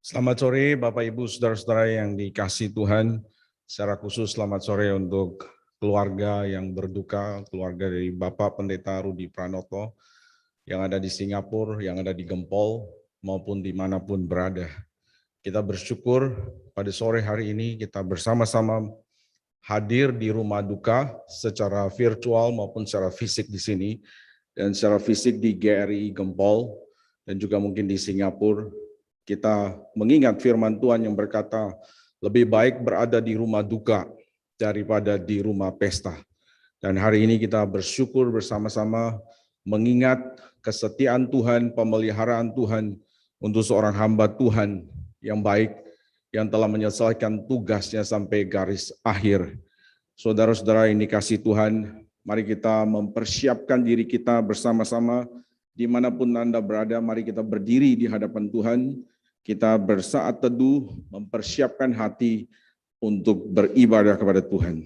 Selamat sore Bapak Ibu Saudara-saudara yang dikasihi Tuhan. Secara khusus selamat sore untuk keluarga yang berduka, keluarga dari Bapak Pendeta Rudi Pranoto yang ada di Singapura, yang ada di Gempol, maupun dimanapun berada. Kita bersyukur pada sore hari ini kita bersama-sama hadir di rumah duka secara virtual maupun secara fisik di sini, dan secara fisik di GRI Gempol, dan juga mungkin di Singapura. Kita mengingat firman Tuhan yang berkata, lebih baik berada di rumah duka daripada di rumah pesta. Dan hari ini kita bersyukur bersama-sama mengingat kesetiaan Tuhan, pemeliharaan Tuhan untuk seorang hamba Tuhan yang baik, yang telah menyelesaikan tugasnya sampai garis akhir. Saudara-saudara yang dikasihi Tuhan, mari kita mempersiapkan diri kita bersama-sama, dimanapun Anda berada, mari kita berdiri di hadapan Tuhan. Kita bersaat teduh, mempersiapkan hati untuk beribadah kepada Tuhan.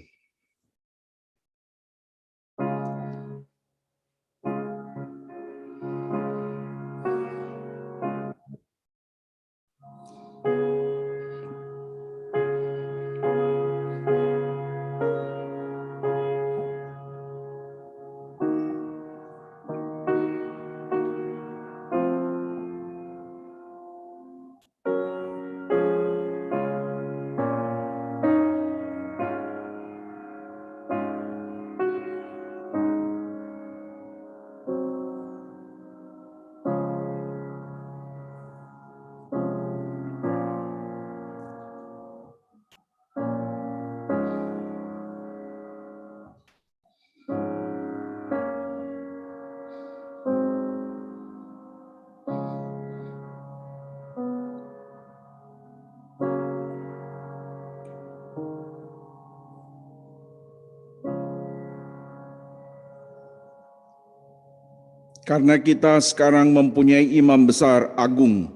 Karena kita sekarang mempunyai imam besar agung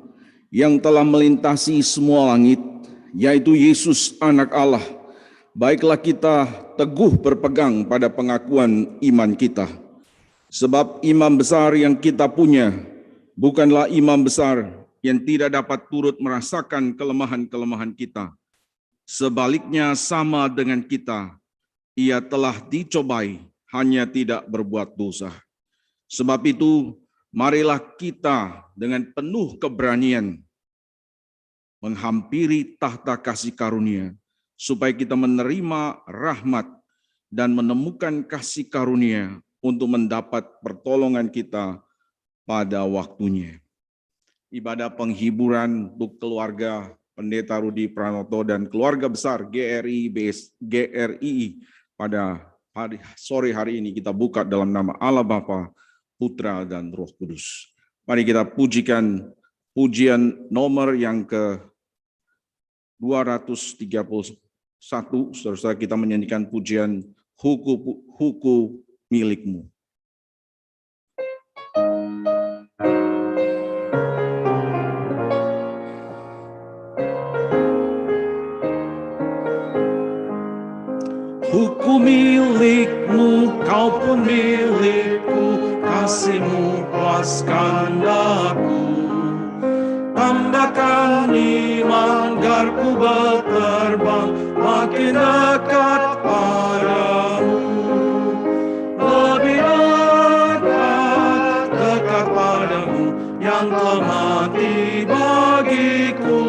yang telah melintasi semua langit, yaitu Yesus Anak Allah, baiklah kita teguh berpegang pada pengakuan iman kita. Sebab imam besar yang kita punya bukanlah imam besar yang tidak dapat turut merasakan kelemahan-kelemahan kita. Sebaliknya sama dengan kita, ia telah dicobai, hanya tidak berbuat dosa. Sebab itu, marilah kita dengan penuh keberanian menghampiri tahta kasih karunia, supaya kita menerima rahmat dan menemukan kasih karunia untuk mendapat pertolongan kita pada waktunya. Ibadah penghiburan untuk keluarga Pendeta Rudi Pranoto dan keluarga besar GRI pada sore hari ini kita buka dalam nama Allah Bapa, Putra dan Roh Kudus. Mari kita pujikan pujian nomor yang ke-231. Saudara-saudara, kita menyanyikan pujian Huku Milikmu. Huku milikmu, kau pun milikku, kasihmu puaskan daku. Tambahkan iman, agar ku berterbang makin dekat padamu. Lebih dekat padamu, yang telah mati bagiku.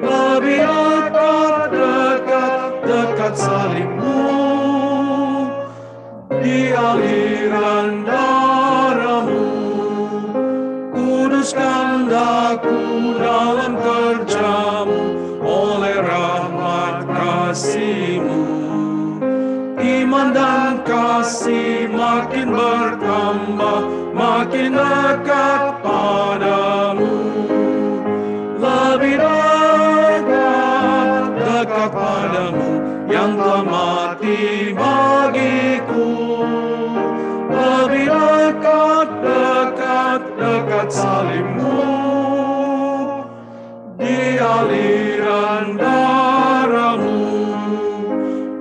Lebih dekat salibmu, di aliran darahmu. Kuduskan daku dalam kerjamu, oleh rahmat kasih-Mu. Iman dan kasih makin bertambah, makin dekat padamu. Lebih dekat padamu, yang telah mati bagiku. Lebih dekat salibmu, di aliran darahmu.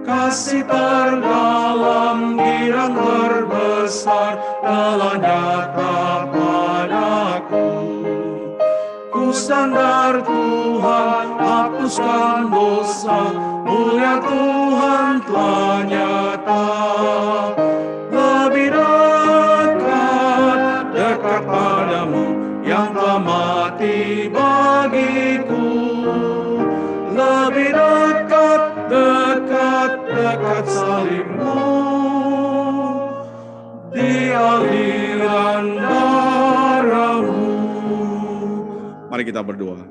Kasih terdalam, girang terbesar telah nyata padaku. Ku bersandar Tuhan, hapuskan dosa, mulia Tuhan telah nyata. Lebih dekat padamu yang telah mati bagiku. Lebih dekat salibmu, di aliran darahmu. Mari kita berdoa.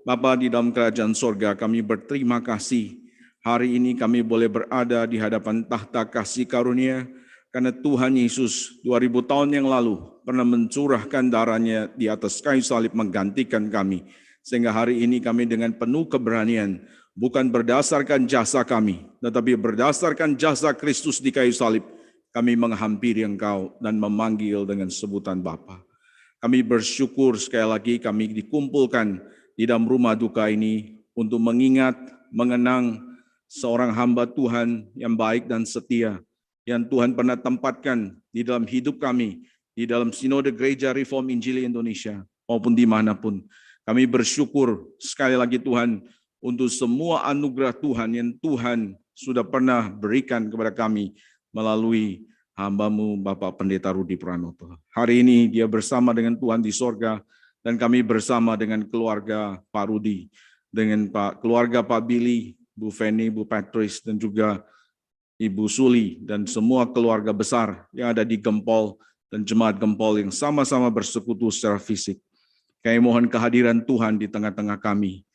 Bapa di dalam kerajaan sorga, kami berterima kasih hari ini kami boleh berada di hadapan tahta kasih karunia, karena Tuhan Yesus 2000 tahun yang lalu pernah mencurahkan darahnya di atas kayu salib menggantikan kami. Sehingga hari ini kami dengan penuh keberanian, bukan berdasarkan jasa kami, tetapi berdasarkan jasa Kristus di kayu salib, kami menghampiri Engkau dan memanggil dengan sebutan Bapa. Kami bersyukur sekali lagi kami dikumpulkan di dalam rumah duka ini untuk mengingat, mengenang seorang hamba Tuhan yang baik dan setia, yang Tuhan pernah tempatkan di dalam hidup kami, di dalam Sinode Gereja Reform Injili Indonesia, maupun dimanapun. Kami bersyukur sekali lagi Tuhan untuk semua anugerah Tuhan yang Tuhan sudah pernah berikan kepada kami melalui hamba-Mu Bapak Pendeta Rudi Pranoto. Hari ini dia bersama dengan Tuhan di sorga, dan kami bersama dengan keluarga Pak Rudi, dengan keluarga Pak Billy, Bu Feni, Bu Patrice, dan juga Ibu Suli, dan semua keluarga besar yang ada di Gempol, dan jemaat Gempol yang sama-sama bersekutu secara fisik. Kami mohon kehadiran Tuhan di tengah-tengah kami.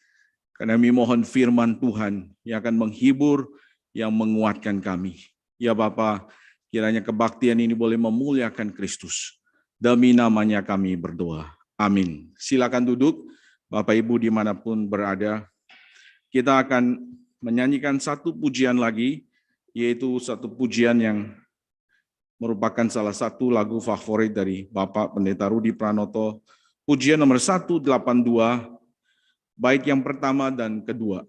Karena kami mohon firman Tuhan yang akan menghibur, yang menguatkan kami. Ya Bapa, kiranya kebaktian ini boleh memuliakan Kristus. Demi namanya kami berdoa. Amin. Silakan duduk, Bapak Ibu dimanapun berada. Kita akan menyanyikan satu pujian lagi, yaitu satu pujian yang merupakan salah satu lagu favorit dari Bapak Pendeta Rudi Pranoto. Pujian nomor 182, bait yang pertama dan kedua.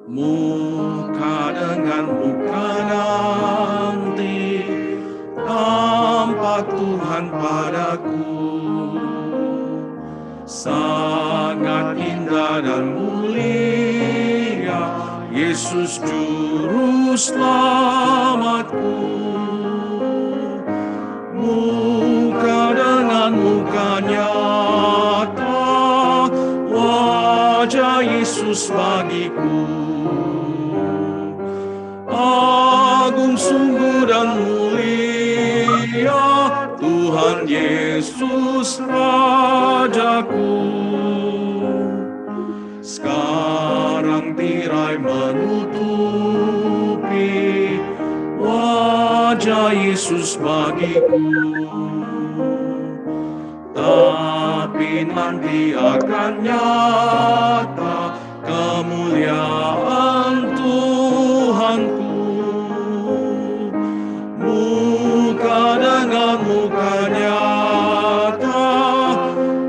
Muka dengan muka nanti, tampak Tuhan padaku. Sangat indah dan mulia, Yesus Juru Selamatku. Muka dengan muka nyata, wajah Yesus bagiku. Agung sungguh dan mulia, Tuhan Yesus Rajaku. Sekarang tirai menutupi wajah Yesus bagiku, tapi nanti akan nyata kemuliaan Tuhanku. Muka dengan muka nyata,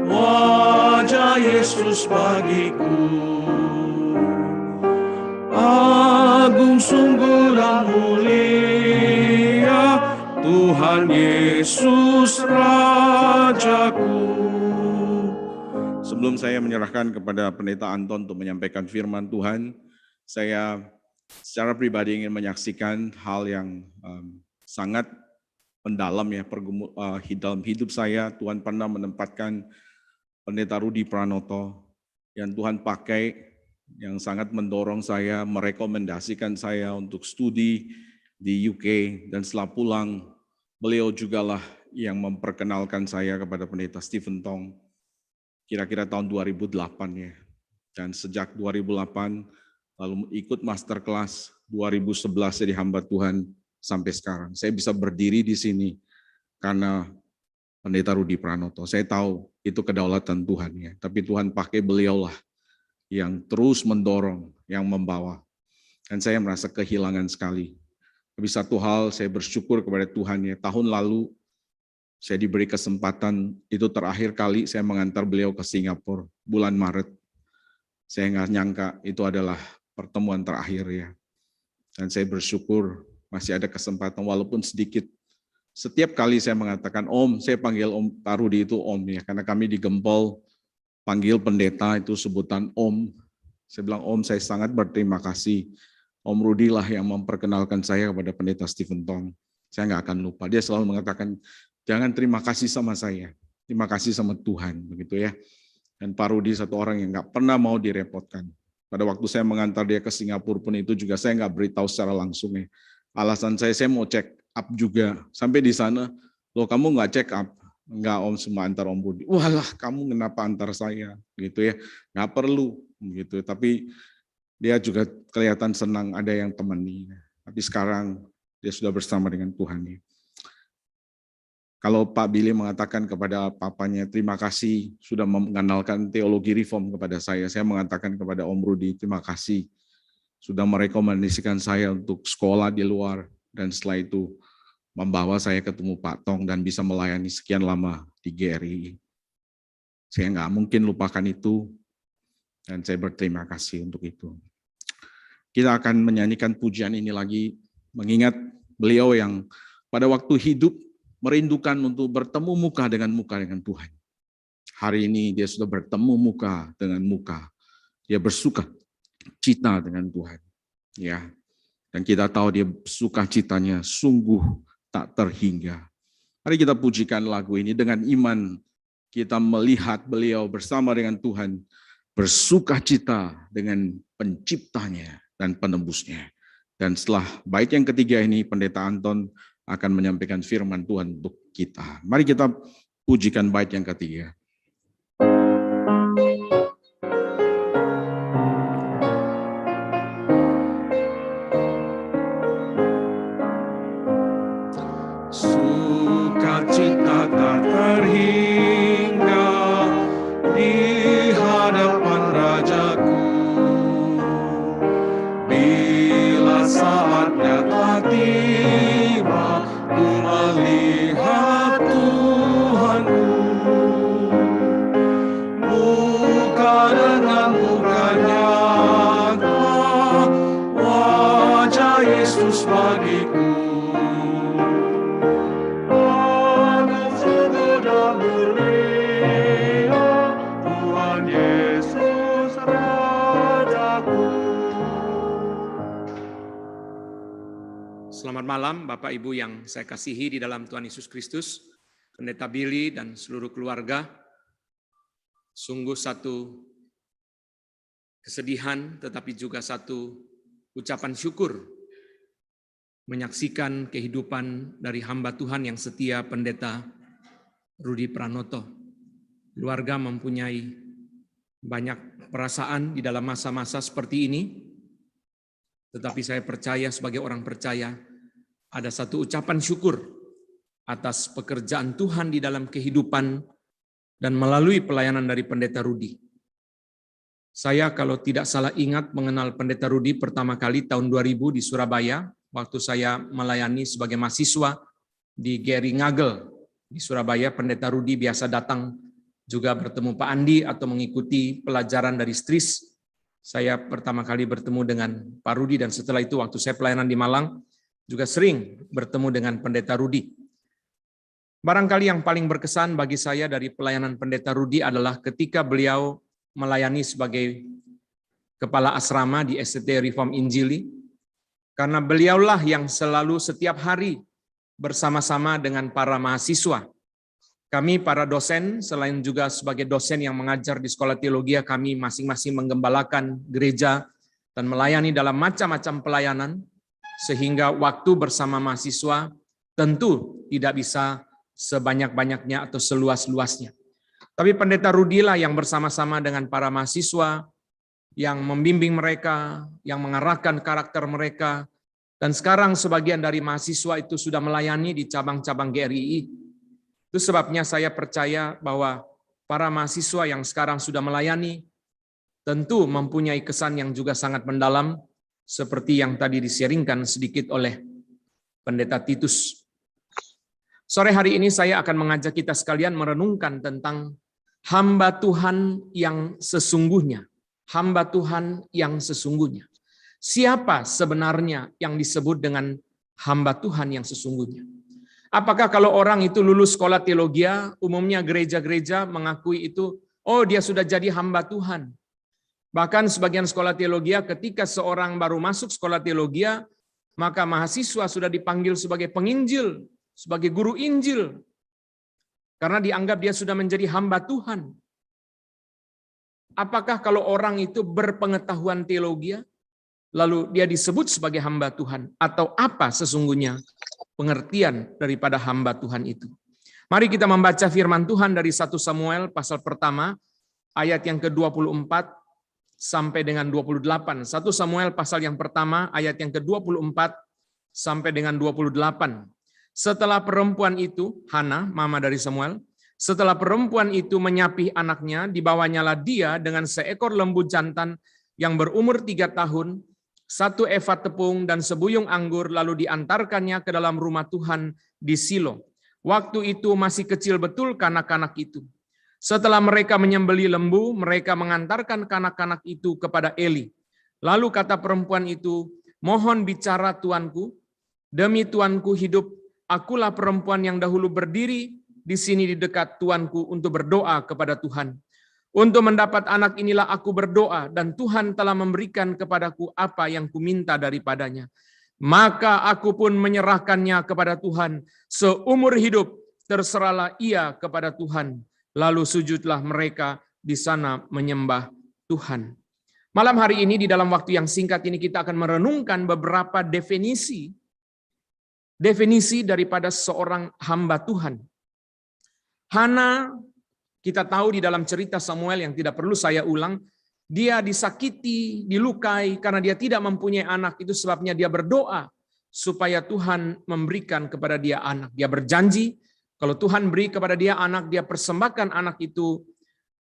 wajah Yesus bagiku. Agung sungguh dan mulia, Tuhan Yesus Rajaku. Sebelum saya menyerahkan kepada Pendeta Anton untuk menyampaikan firman Tuhan, saya secara pribadi ingin menyaksikan hal yang sangat mendalam ya dalam hidup saya. Tuhan pernah menempatkan Pendeta Rudi Pranoto yang Tuhan pakai, yang sangat mendorong saya, merekomendasikan saya untuk studi di UK, dan setelah pulang, beliau jugalah yang memperkenalkan saya kepada Pendeta Stephen Tong, kira-kira tahun 2008 ya. Dan sejak 2008, lalu ikut masterclass 2011 jadi hamba Tuhan sampai sekarang. Saya bisa berdiri di sini karena Pendeta Rudi Pranoto. Saya tahu itu kedaulatan Tuhan ya, tapi Tuhan pakai beliaulah yang terus mendorong, yang membawa. Dan saya merasa kehilangan sekali. Tapi satu hal saya bersyukur kepada Tuhan ya, tahun lalu saya diberi kesempatan, itu terakhir kali saya mengantar beliau ke Singapura bulan Maret. Saya nggak nyangka itu adalah pertemuan terakhir ya. Dan saya bersyukur masih ada kesempatan walaupun sedikit. Setiap kali saya mengatakan Om, saya panggil Om Pak Rudi itu Om ya, karena kami di Gempol panggil pendeta itu sebutan Om. Saya bilang Om, saya sangat berterima kasih. Om Rudi lah yang memperkenalkan saya kepada pendeta Stephen Tong. Saya nggak akan lupa. Dia selalu mengatakan, jangan terima kasih sama saya, terima kasih sama Tuhan, begitu ya. Dan Pak Rudi satu orang yang nggak pernah mau direpotkan. Pada waktu saya mengantar dia ke Singapura pun itu juga saya nggak beritahu secara langsung ya. Alasan saya mau check up juga. Sampai di sana, loh kamu nggak check up? Nggak Om, semua antar Om Budi. Walah kamu kenapa antar saya? Gitu ya, nggak perlu. Gitu. Tapi dia juga kelihatan senang ada yang temani. Tapi sekarang dia sudah bersama dengan Tuhan. Ya. Kalau Pak Billy mengatakan kepada papanya, terima kasih sudah mengenalkan teologi reform kepada saya mengatakan kepada Om Rudi, terima kasih sudah merekomendasikan saya untuk sekolah di luar, dan setelah itu membawa saya ketemu Pak Tong dan bisa melayani sekian lama di GRI. Saya nggak mungkin lupakan itu, dan saya berterima kasih untuk itu. Kita akan menyanyikan pujian ini lagi, mengingat beliau yang pada waktu hidup merindukan untuk bertemu muka dengan Tuhan. Hari ini dia sudah bertemu muka dengan muka. Dia bersuka cita dengan Tuhan. Ya. Dan kita tahu dia sukacitanya sungguh tak terhingga. Mari kita pujikan lagu ini dengan iman. Kita melihat beliau bersama dengan Tuhan bersukacita dengan penciptanya dan penebusnya. Dan setelah bait yang ketiga ini, Pendeta Anton akan menyampaikan firman Tuhan untuk kita. Mari kita pujikan bait yang ketiga. Sukacita tak terhingga di hadapan Rajaku, bila saatnya telah tiba, ku melihat Tuhanku, muka dengan muka nyata, wajah Yesus bagiku. Selamat malam Bapak Ibu yang saya kasihi di dalam Tuhan Yesus Kristus, Pendeta Billy dan seluruh keluarga. Sungguh satu kesedihan tetapi juga satu ucapan syukur menyaksikan kehidupan dari hamba Tuhan yang setia, Pendeta Rudi Pranoto. Keluarga mempunyai banyak perasaan di dalam masa-masa seperti ini, tetapi saya percaya sebagai orang percaya ada satu ucapan syukur atas pekerjaan Tuhan di dalam kehidupan dan melalui pelayanan dari Pendeta Rudi. Saya kalau tidak salah ingat mengenal Pendeta Rudi pertama kali tahun 2000 di Surabaya, waktu saya melayani sebagai mahasiswa di GRI Ngagel di Surabaya. Pendeta Rudi biasa datang juga bertemu Pak Andi atau mengikuti pelajaran dari STRIS. Saya pertama kali bertemu dengan Pak Rudi, dan setelah itu waktu saya pelayanan di Malang, juga sering bertemu dengan Pendeta Rudi. Barangkali yang paling berkesan bagi saya dari pelayanan Pendeta Rudi adalah ketika beliau melayani sebagai kepala asrama di STT Reform Injili, karena beliaulah yang selalu setiap hari bersama-sama dengan para mahasiswa. Kami para dosen, selain juga sebagai dosen yang mengajar di sekolah teologi, kami masing-masing menggembalakan gereja dan melayani dalam macam-macam pelayanan, sehingga waktu bersama mahasiswa tentu tidak bisa sebanyak-banyaknya atau seluas-luasnya. Tapi Pendeta Rudi lah yang bersama-sama dengan para mahasiswa, yang membimbing mereka, yang mengarahkan karakter mereka, dan sekarang sebagian dari mahasiswa itu sudah melayani di cabang-cabang GRI. Itu sebabnya saya percaya bahwa para mahasiswa yang sekarang sudah melayani tentu mempunyai kesan yang juga sangat mendalam, seperti yang tadi di-sharingkan sedikit oleh Pendeta Titus. Sore hari ini saya akan mengajak kita sekalian merenungkan tentang hamba Tuhan yang sesungguhnya. Hamba Tuhan yang sesungguhnya. Siapa sebenarnya yang disebut dengan hamba Tuhan yang sesungguhnya? Apakah kalau orang itu lulus sekolah teologi, umumnya gereja-gereja mengakui itu, oh dia sudah jadi hamba Tuhan. Bahkan sebagian sekolah teologi, ketika seorang baru masuk sekolah teologi, maka mahasiswa sudah dipanggil sebagai penginjil, sebagai guru Injil. Karena dianggap dia sudah menjadi hamba Tuhan. Apakah kalau orang itu berpengetahuan teologi, lalu dia disebut sebagai hamba Tuhan? Atau apa sesungguhnya pengertian daripada hamba Tuhan itu? Mari kita membaca firman Tuhan dari 1 Samuel pasal pertama, ayat yang ke-24 sampai dengan 28. 1 Samuel pasal yang pertama, ayat yang ke-24 sampai dengan 28. Setelah perempuan itu, Hana, mama dari Samuel, setelah perempuan itu menyapih anaknya, dibawanyalah dia dengan seekor lembu jantan yang berumur 3 tahun, 1 eva tepung dan sebuyung anggur, lalu diantarkannya ke dalam rumah Tuhan di Silo. Waktu itu masih kecil betul kanak-kanak itu. Setelah mereka menyembeli lembu, mereka mengantarkan kanak-kanak itu kepada Eli. Lalu kata perempuan itu, mohon bicara tuanku, demi tuanku hidup, akulah perempuan yang dahulu berdiri di sini di dekat tuanku untuk berdoa kepada Tuhan. Untuk mendapat anak inilah aku berdoa, dan Tuhan telah memberikan kepadaku apa yang kuminta daripadanya. Maka aku pun menyerahkannya kepada Tuhan. Seumur hidup terserahlah ia kepada Tuhan. Lalu sujudlah mereka di sana menyembah Tuhan. Malam hari ini di dalam waktu yang singkat ini kita akan merenungkan beberapa definisi daripada seorang hamba Tuhan. Hana, kita tahu di dalam cerita Samuel yang tidak perlu saya ulang, dia disakiti, dilukai karena dia tidak mempunyai anak. Itu sebabnya dia berdoa supaya Tuhan memberikan kepada dia anak. Dia berjanji kalau Tuhan beri kepada dia anak, dia persembahkan anak itu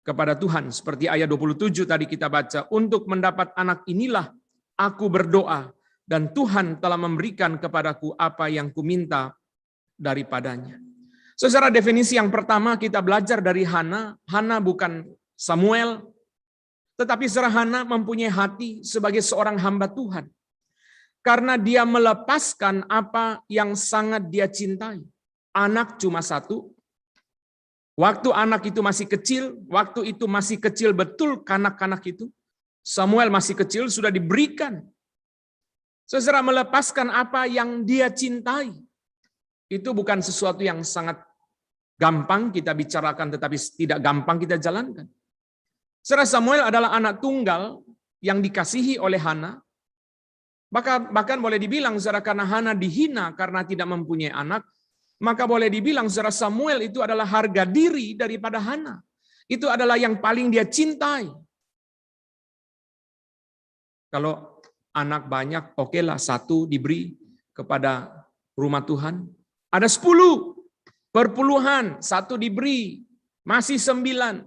kepada Tuhan. Seperti ayat 27 tadi kita baca, untuk mendapat anak inilah aku berdoa, dan Tuhan telah memberikan kepadaku apa yang kuminta daripadanya. Secara definisi yang pertama kita belajar dari Hana. Hana bukan Samuel, tetapi secara Hana mempunyai hati sebagai seorang hamba Tuhan. Karena dia melepaskan apa yang sangat dia cintai. Anak cuma satu. Waktu anak itu masih kecil betul kanak-kanak itu. Samuel masih kecil, sudah diberikan. Secara melepaskan apa yang dia cintai. Itu bukan sesuatu yang sangat gampang kita bicarakan, tetapi tidak gampang kita jalankan. Secara Samuel adalah anak tunggal yang dikasihi oleh Hana. Bahkan boleh dibilang secara karena Hana dihina karena tidak mempunyai anak, maka boleh dibilang secara Samuel itu adalah harga diri daripada Hana. Itu adalah yang paling dia cintai. Kalau anak banyak, okelah 1 diberi kepada rumah Tuhan. Ada 10. Perpuluhan, 1 diberi, masih 9.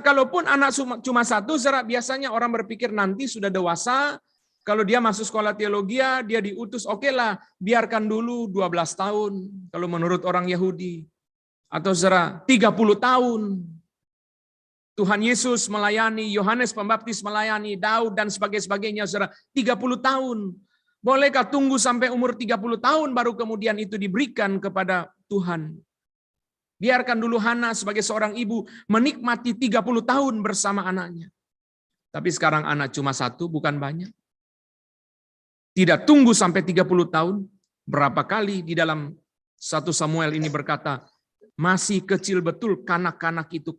Kalaupun anak cuma 1, biasanya orang berpikir nanti sudah dewasa, kalau dia masuk sekolah teologi, dia diutus, okelah, biarkan dulu 12 tahun, kalau menurut orang Yahudi. Atau 30 tahun. Tuhan Yesus melayani, Yohanes Pembaptis melayani, Daud dan sebagainya, 30 tahun. Bolehkah tunggu sampai umur 30 tahun baru kemudian itu diberikan kepada Tuhan? Biarkan dulu Hana sebagai seorang ibu menikmati 30 tahun bersama anaknya. Tapi sekarang anak cuma 1, bukan banyak. Tidak tunggu sampai 30 tahun. Berapa kali di dalam 1 Samuel ini berkata, masih kecil betul kanak-kanak itu.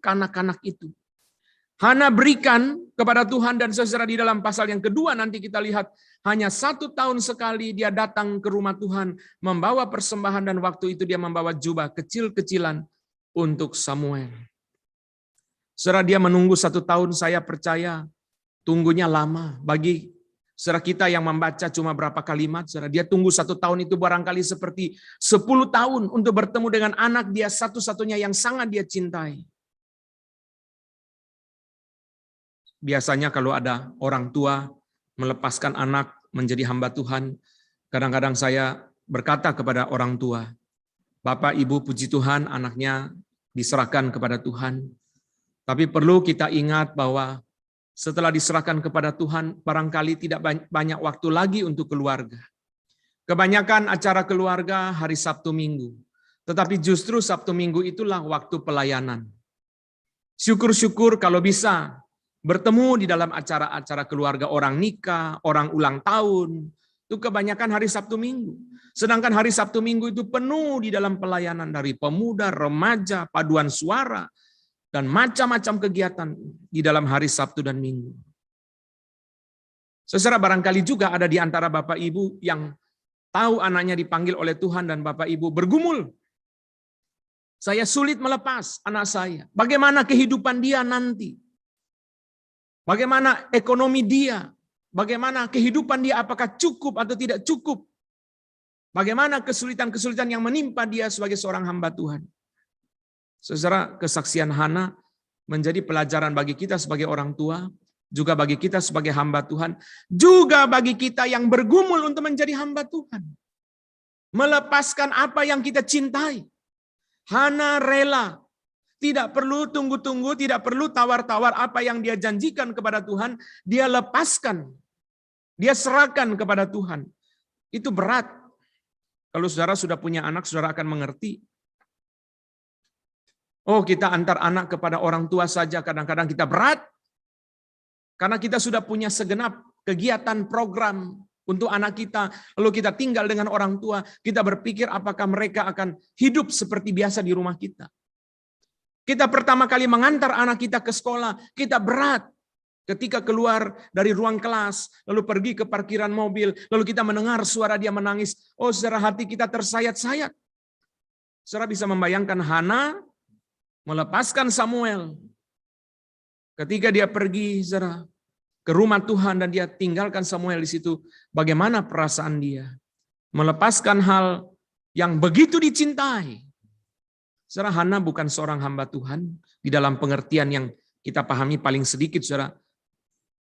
Hana berikan kepada Tuhan, dan saudara di dalam pasal yang kedua nanti kita lihat hanya 1 tahun sekali dia datang ke rumah Tuhan membawa persembahan, dan waktu itu dia membawa jubah kecil-kecilan untuk Samuel. Saudara, dia menunggu 1 tahun, saya percaya tunggunya lama. Bagi saudara kita yang membaca cuma berapa kalimat, saudara, dia tunggu 1 tahun itu barangkali seperti 10 tahun untuk bertemu dengan anak dia satu-satunya yang sangat dia cintai. Biasanya kalau ada orang tua melepaskan anak menjadi hamba Tuhan, kadang-kadang saya berkata kepada orang tua, Bapak, Ibu, puji Tuhan anaknya diserahkan kepada Tuhan. Tapi perlu kita ingat bahwa Setelah diserahkan kepada Tuhan, barangkali tidak banyak waktu lagi untuk keluarga. Kebanyakan acara keluarga hari Sabtu Minggu. Tetapi justru Sabtu Minggu itulah waktu pelayanan. Syukur-syukur kalau bisa bertemu di dalam acara-acara keluarga, orang nikah, orang ulang tahun. Itu kebanyakan hari Sabtu Minggu. Sedangkan hari Sabtu Minggu itu penuh di dalam pelayanan dari pemuda, remaja, paduan suara, dan macam-macam kegiatan di dalam hari Sabtu dan Minggu. Saudara, barangkali juga ada di antara Bapak Ibu yang tahu anaknya dipanggil oleh Tuhan dan Bapak Ibu bergumul. Saya sulit melepas anak saya. Bagaimana kehidupan dia nanti? Bagaimana ekonomi dia? Bagaimana kehidupan dia? Apakah cukup atau tidak cukup? Bagaimana kesulitan-kesulitan yang menimpa dia sebagai seorang hamba Tuhan? Saudara, kesaksian Hana menjadi pelajaran bagi kita sebagai orang tua, juga bagi kita sebagai hamba Tuhan, juga bagi kita yang bergumul untuk menjadi hamba Tuhan. Melepaskan apa yang kita cintai. Hana rela, tidak perlu tunggu-tunggu, tidak perlu tawar-tawar apa yang dia janjikan kepada Tuhan, dia lepaskan, dia serahkan kepada Tuhan. Itu berat. Kalau saudara sudah punya anak, saudara akan mengerti. Oh, kita antar anak kepada orang tua saja, kadang-kadang kita berat. Karena kita sudah punya segenap kegiatan program untuk anak kita, lalu kita tinggal dengan orang tua, kita berpikir apakah mereka akan hidup seperti biasa di rumah kita. Kita pertama kali mengantar anak kita ke sekolah, kita berat. Ketika keluar dari ruang kelas, lalu pergi ke parkiran mobil, lalu kita mendengar suara dia menangis. Oh, saudara, hati kita tersayat-sayat. Saudara bisa membayangkan Hana melepaskan Samuel. Ketika dia pergi, saudara, ke rumah Tuhan dan dia tinggalkan Samuel di situ, bagaimana perasaan dia? Melepaskan hal yang begitu dicintai. Saudara, Hana bukan seorang hamba Tuhan di dalam pengertian yang kita pahami paling sedikit, saudara.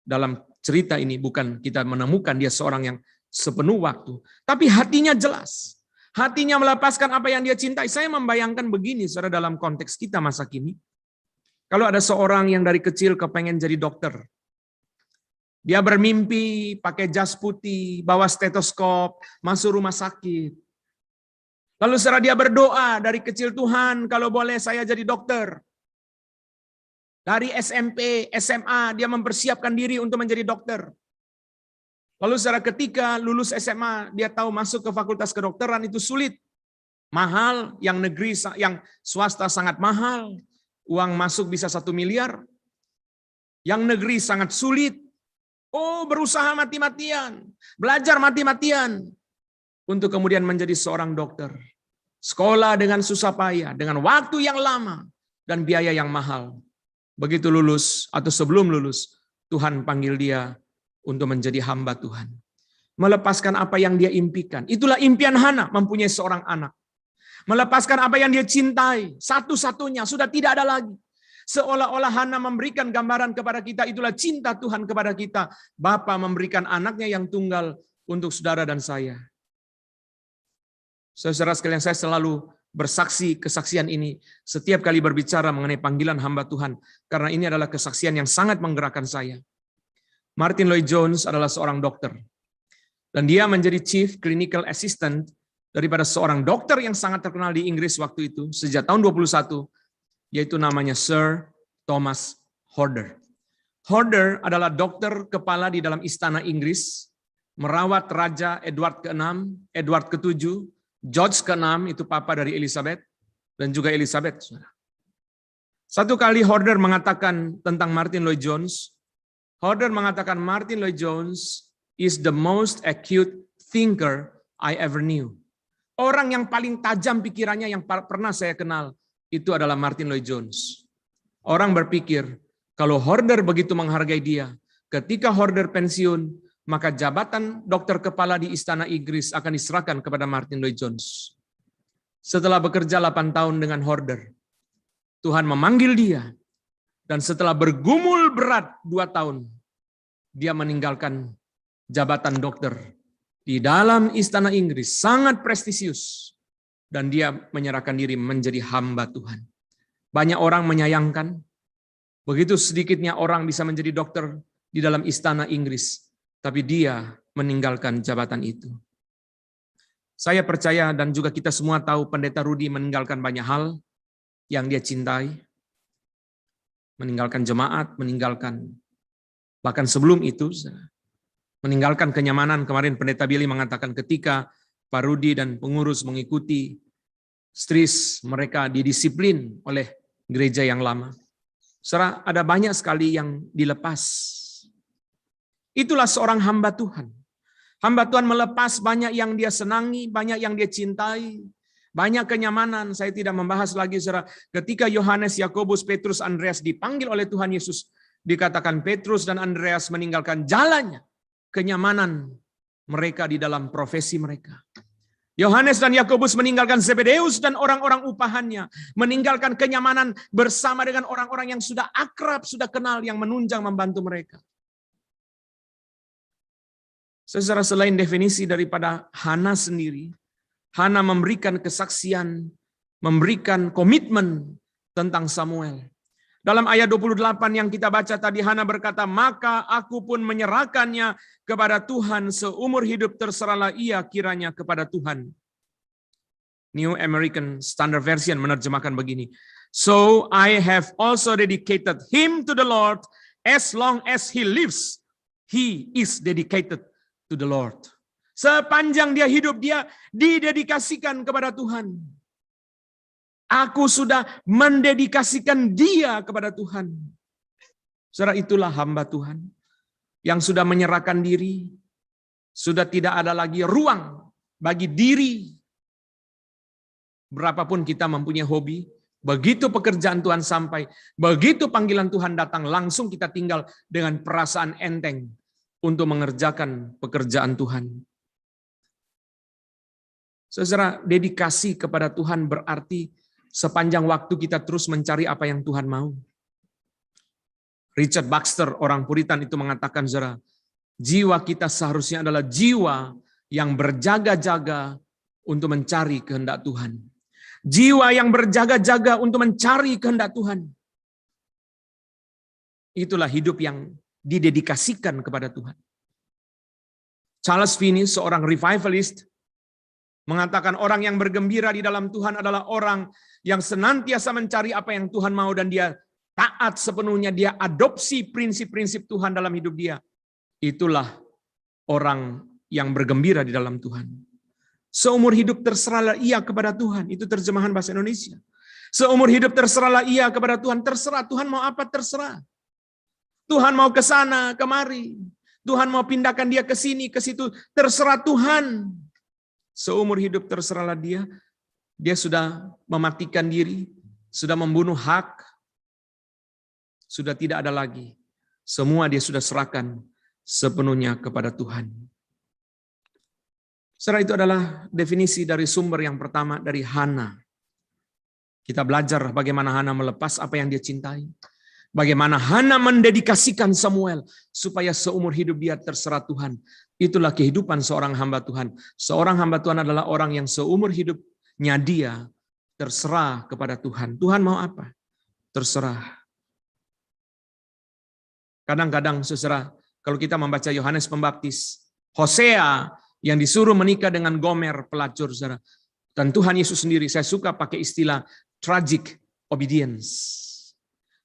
Dalam cerita ini bukan kita menemukan dia seorang yang sepenuh waktu, tapi hatinya jelas. Hatinya melepaskan apa yang dia cintai. Saya membayangkan begini, saudara, dalam konteks kita masa kini. Kalau ada seorang yang dari kecil kepengen jadi dokter, dia bermimpi pakai jas putih, bawa stetoskop, masuk rumah sakit. Lalu setelah dia berdoa dari kecil, Tuhan kalau boleh saya jadi dokter. Dari SMP, SMA, dia mempersiapkan diri untuk menjadi dokter. Lalu setelah ketika lulus SMA, dia tahu masuk ke fakultas kedokteran itu sulit. Mahal, yang negeri, yang swasta sangat mahal. Uang masuk bisa 1 miliar. Yang negeri sangat sulit. Oh, berusaha mati-matian, belajar mati-matian untuk kemudian menjadi seorang dokter. Sekolah dengan susah payah, dengan waktu yang lama dan biaya yang mahal. Begitu lulus atau sebelum lulus, Tuhan panggil dia untuk menjadi hamba Tuhan. Melepaskan apa yang dia impikan. Itulah impian Hana, mempunyai seorang anak. Melepaskan apa yang dia cintai, satu-satunya, sudah tidak ada lagi. Seolah-olah Hana memberikan gambaran kepada kita, itulah cinta Tuhan kepada kita. Bapa memberikan anaknya yang tunggal untuk saudara dan saya. Saudara sekalian, saya selalu bersaksi kesaksian ini setiap kali berbicara mengenai panggilan hamba Tuhan. Karena ini adalah kesaksian yang sangat menggerakkan saya. Martyn Lloyd-Jones adalah seorang dokter. Dan dia menjadi Chief Clinical Assistant daripada seorang dokter yang sangat terkenal di Inggris waktu itu, sejak tahun 21, yaitu namanya Sir Thomas Horder. Horder adalah dokter kepala di dalam istana Inggris, merawat Raja Edward ke-6, Edward ke-7, George ke-6, itu papa dari Elizabeth, dan juga Elizabeth. Satu kali Horder mengatakan tentang Martyn Lloyd-Jones, Horder mengatakan Martyn Lloyd-Jones is the most acute thinker I ever knew. Orang yang paling tajam pikirannya yang pernah saya kenal, itu adalah Martyn Lloyd-Jones. Orang berpikir, kalau Horder begitu menghargai dia, ketika Horder pensiun, maka jabatan dokter kepala di istana Inggris akan diserahkan kepada Martyn Lloyd-Jones. Setelah bekerja 8 tahun dengan Horder, Tuhan memanggil dia, dan setelah bergumul berat 2 tahun, dia meninggalkan jabatan dokter di dalam istana Inggris, sangat prestisius. Dan dia menyerahkan diri menjadi hamba Tuhan. Banyak orang menyayangkan, Begitu sedikitnya orang bisa menjadi dokter di dalam istana Inggris, tapi dia meninggalkan jabatan itu. Saya percaya dan juga kita semua tahu Pendeta Rudi meninggalkan banyak hal yang dia cintai. Meninggalkan jemaat, meninggalkan bahkan sebelum itu, meninggalkan kenyamanan. Kemarin Pendeta Billy mengatakan ketika Pak Rudi dan pengurus mengikuti stris, mereka didisiplin oleh gereja yang lama. Saudara, ada banyak sekali yang dilepas. Itulah seorang hamba Tuhan. Hamba Tuhan melepas banyak yang dia senangi, banyak yang dia cintai, banyak kenyamanan. Saya tidak membahas lagi, saudara. Ketika Yohanes, Yakobus, Petrus, Andreas dipanggil oleh Tuhan Yesus, dikatakan Petrus dan Andreas meninggalkan jalannya, kenyamanan mereka di dalam profesi mereka. Yohanes dan Yakobus meninggalkan Zebedeus dan orang-orang upahannya, meninggalkan kenyamanan bersama dengan orang-orang yang sudah akrab, sudah kenal, yang menunjang membantu mereka. Secara selain definisi daripada Hana sendiri, Hana memberikan kesaksian, memberikan komitmen tentang Samuel. Dalam ayat 28 yang kita baca tadi, Hana berkata, maka aku pun menyerahkannya kepada Tuhan, seumur hidup terserahlah ia kiranya kepada Tuhan. New American Standard Version menerjemahkan begini. So I have also dedicated him to the Lord, as long as he lives, he is dedicated to the Lord. Sepanjang dia hidup, dia didedikasikan kepada Tuhan. Aku sudah mendedikasikan dia kepada Tuhan. Saudara, itulah hamba Tuhan yang sudah menyerahkan diri, sudah tidak ada lagi ruang bagi diri. Berapapun kita mempunyai hobi, begitu pekerjaan Tuhan sampai, begitu panggilan Tuhan datang, langsung kita tinggal dengan perasaan enteng untuk mengerjakan pekerjaan Tuhan. Saudara, dedikasi kepada Tuhan berarti sepanjang waktu kita terus mencari apa yang Tuhan mau. Richard Baxter, orang Puritan itu mengatakan, saudara, jiwa kita seharusnya adalah jiwa yang berjaga-jaga untuk mencari kehendak Tuhan. Jiwa yang berjaga-jaga untuk mencari kehendak Tuhan. Itulah hidup yang didedikasikan kepada Tuhan. Charles Finney, seorang revivalist, mengatakan orang yang bergembira di dalam Tuhan adalah orang yang senantiasa mencari apa yang Tuhan mau dan dia taat sepenuhnya, dia adopsi prinsip-prinsip Tuhan dalam hidup dia. Itulah orang yang bergembira di dalam Tuhan. Seumur hidup terserahlah ia kepada Tuhan. Itu terjemahan bahasa Indonesia. Seumur hidup terserahlah ia kepada Tuhan. Terserah, Tuhan mau apa terserah. Tuhan mau ke sana, kemari. Tuhan mau pindahkan dia ke sini, ke situ. Terserah Tuhan. Seumur hidup terserahlah dia. Dia sudah mematikan diri. Sudah membunuh hak. Sudah tidak ada lagi. Semua dia sudah serahkan sepenuhnya kepada Tuhan. Saudara, itu adalah definisi dari sumber yang pertama dari Hana. Kita belajar bagaimana Hana melepas apa yang dia cintai. Bagaimana Hana mendedikasikan Samuel supaya seumur hidup dia terserah Tuhan. Itulah kehidupan seorang hamba Tuhan. Seorang hamba Tuhan adalah orang yang seumur hidupnya dia terserah kepada Tuhan. Tuhan mau apa? Terserah. Kadang-kadang saudara, kalau kita membaca Yohanes Pembaptis, Hosea yang disuruh menikah dengan Gomer pelacur, saudara. Dan Tuhan Yesus sendiri, saya suka pakai istilah tragic obedience.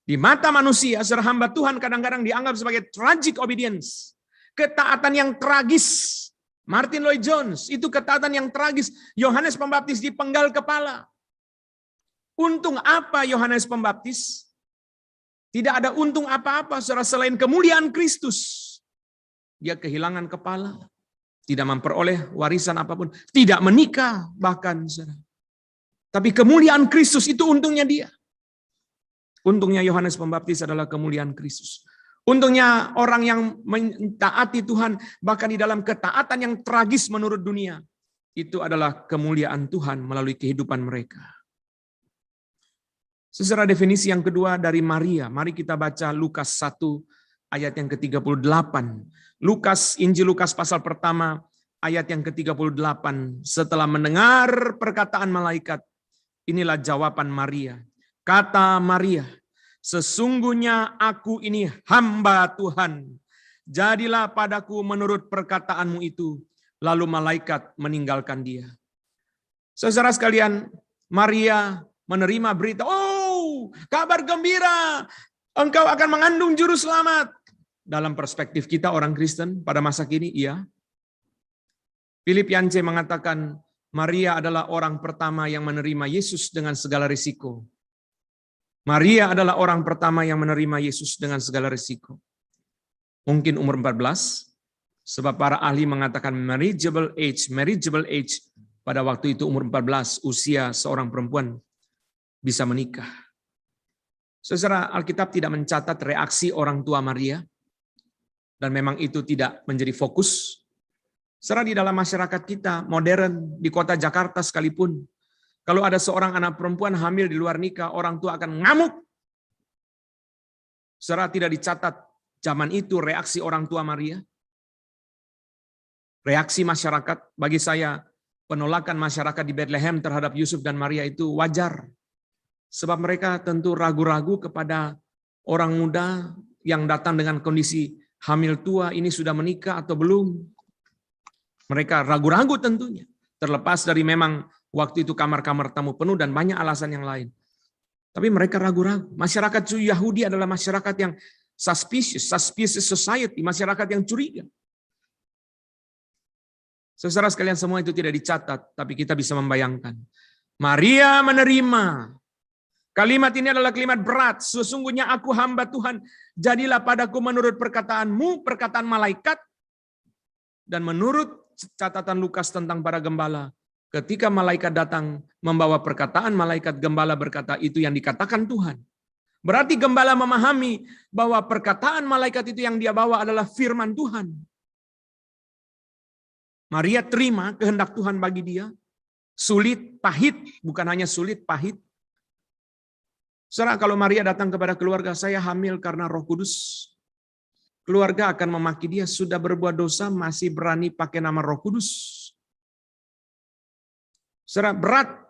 Di mata manusia, saudara, hamba Tuhan kadang-kadang dianggap sebagai tragic obedience. Ketaatan yang tragis. Martin Lloyd Jones, itu ketaatan yang tragis. Yohanes Pembaptis dipenggal kepala. Untung apa Yohanes Pembaptis? Tidak ada untung apa-apa, saudara, selain kemuliaan Kristus. Dia kehilangan kepala. Tidak memperoleh warisan apapun. Tidak menikah bahkan. Saudara. Tapi kemuliaan Kristus itu untungnya dia. Untungnya Yohanes Pembaptis adalah kemuliaan Kristus. Untungnya orang yang mentaati Tuhan, bahkan di dalam ketaatan yang tragis menurut dunia. Itu adalah kemuliaan Tuhan melalui kehidupan mereka. Secara definisi yang kedua dari Maria. Mari kita baca Lukas 1 ayat yang ke-38. Injil Lukas pasal pertama ayat yang ke-38. Setelah mendengar perkataan malaikat, inilah jawaban Maria. Kata Maria, Sesungguhnya aku ini hamba Tuhan. Jadilah padaku menurut perkataanmu itu. Lalu malaikat meninggalkan dia. Saudara sekalian, Maria menerima berita, oh, kabar gembira, engkau akan mengandung juru selamat. Dalam perspektif kita orang Kristen pada masa kini, iya. Philip Yancey mengatakan, Maria adalah orang pertama yang menerima Yesus dengan segala risiko. Maria adalah orang pertama yang menerima Yesus dengan segala risiko. Mungkin umur 14, sebab para ahli mengatakan marriageable age, pada waktu itu umur 14, usia seorang perempuan bisa menikah. Saudara, Alkitab tidak mencatat reaksi orang tua Maria, dan memang itu tidak menjadi fokus. Saudara, di dalam masyarakat kita, modern, di kota Jakarta sekalipun, kalau ada seorang anak perempuan hamil di luar nikah, orang tua akan ngamuk. Saudara, tidak dicatat zaman itu reaksi orang tua Maria. Reaksi masyarakat, bagi saya, penolakan masyarakat di Bethlehem terhadap Yusuf dan Maria itu wajar. Sebab mereka tentu ragu-ragu kepada orang muda yang datang dengan kondisi hamil tua, ini sudah menikah atau belum. Mereka ragu-ragu tentunya. Terlepas dari memang waktu itu kamar-kamar tamu penuh dan banyak alasan yang lain. Tapi mereka ragu-ragu. Masyarakat Yahudi adalah masyarakat yang suspicious society, masyarakat yang curiga. Saudara sekalian, semua itu tidak dicatat, tapi kita bisa membayangkan. Maria menerima. Kalimat ini adalah kalimat berat. Sesungguhnya aku hamba Tuhan, jadilah padaku menurut perkataanmu, perkataan malaikat. Dan menurut catatan Lukas tentang para gembala, ketika malaikat datang membawa perkataan malaikat, gembala berkata, itu yang dikatakan Tuhan. Berarti gembala memahami bahwa perkataan malaikat itu yang dia bawa adalah firman Tuhan. Maria terima kehendak Tuhan bagi dia. Sulit, pahit, bukan hanya sulit, pahit. Saudara, kalau Maria datang kepada keluarga, saya hamil karena Roh Kudus. Keluarga akan memaki dia, sudah berbuat dosa, masih berani pakai nama Roh Kudus. Saudara, berat.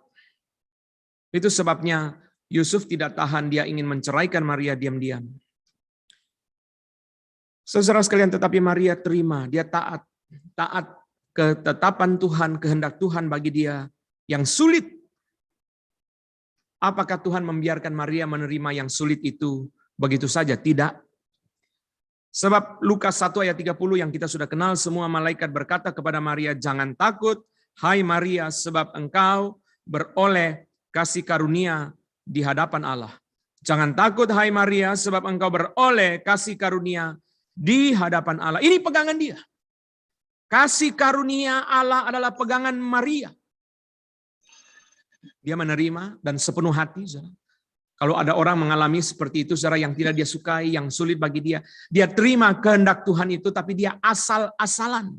Itu sebabnya Yusuf tidak tahan, dia ingin menceraikan Maria diam-diam. Saudara sekalian, tetapi Maria terima, dia taat ketetapan Tuhan, kehendak Tuhan bagi dia yang sulit. Apakah Tuhan membiarkan Maria menerima yang sulit itu begitu saja? Tidak. Sebab Lukas 1 ayat 30 yang kita sudah kenal, semua malaikat berkata kepada Maria, jangan takut, hai Maria, sebab engkau beroleh kasih karunia di hadapan Allah. Jangan takut, hai Maria, sebab engkau beroleh kasih karunia di hadapan Allah. Ini pegangan dia. Kasih karunia Allah adalah pegangan Maria. Dia menerima dan sepenuh hati. Saudara. Kalau ada orang mengalami seperti itu, saudara, yang tidak dia sukai, yang sulit bagi dia, dia terima kehendak Tuhan itu, tapi dia asal-asalan.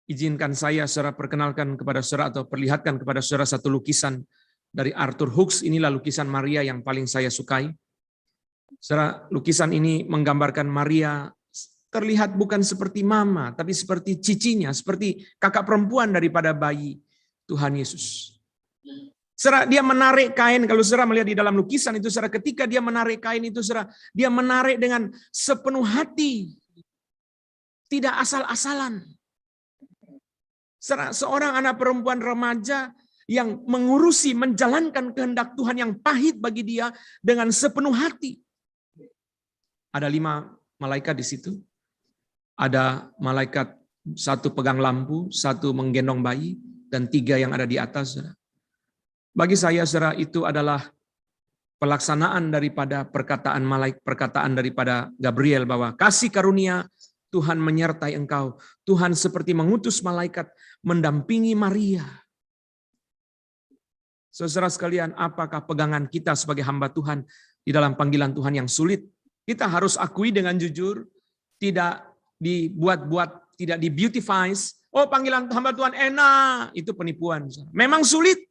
Izinkan saya, saudara, perkenalkan kepada saudara atau perlihatkan kepada saudara satu lukisan dari Arthur Hooks. Inilah lukisan Maria yang paling saya sukai. Saudara, lukisan ini menggambarkan Maria terlihat bukan seperti mama, tapi seperti cicinya, seperti kakak perempuan daripada bayi Tuhan Yesus. Saudara, dia menarik kain, kalau saudara melihat di dalam lukisan itu, saudara, ketika dia menarik kain itu, saudara, dia menarik dengan sepenuh hati. Tidak asal-asalan. Saudara, seorang anak perempuan remaja yang mengurusi, menjalankan kehendak Tuhan yang pahit bagi dia dengan sepenuh hati. Ada 5 malaikat di situ. Ada malaikat, 1 pegang lampu, 1 menggendong bayi, dan 3 yang ada di atas. Bagi saya, saudara, itu adalah pelaksanaan daripada perkataan perkataan daripada Gabriel bahwa kasih karunia Tuhan menyertai engkau. Tuhan seperti mengutus malaikat mendampingi Maria. Saudara sekalian, apakah pegangan kita sebagai hamba Tuhan di dalam panggilan Tuhan yang sulit? Kita harus akui dengan jujur, tidak dibuat-buat, tidak di-beautifies. Oh, panggilan hamba Tuhan enak, itu penipuan. Memang sulit,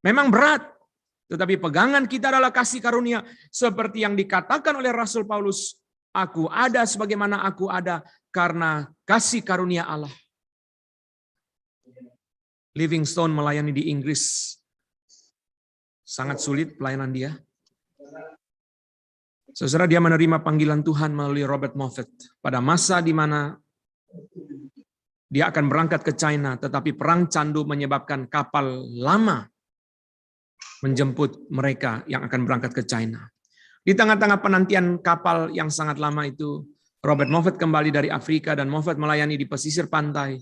memang berat, tetapi pegangan kita adalah kasih karunia. Seperti yang dikatakan oleh Rasul Paulus, aku ada sebagaimana aku ada karena kasih karunia Allah. Livingstone melayani di Inggris. Sangat sulit pelayanan dia. Saudara, dia menerima panggilan Tuhan melalui Robert Moffat pada masa di mana dia akan berangkat ke China, tetapi perang candu menyebabkan kapal lama menjemput mereka yang akan berangkat ke China. Di tengah-tengah penantian kapal yang sangat lama itu, Robert Moffat kembali dari Afrika dan Moffat melayani di pesisir pantai.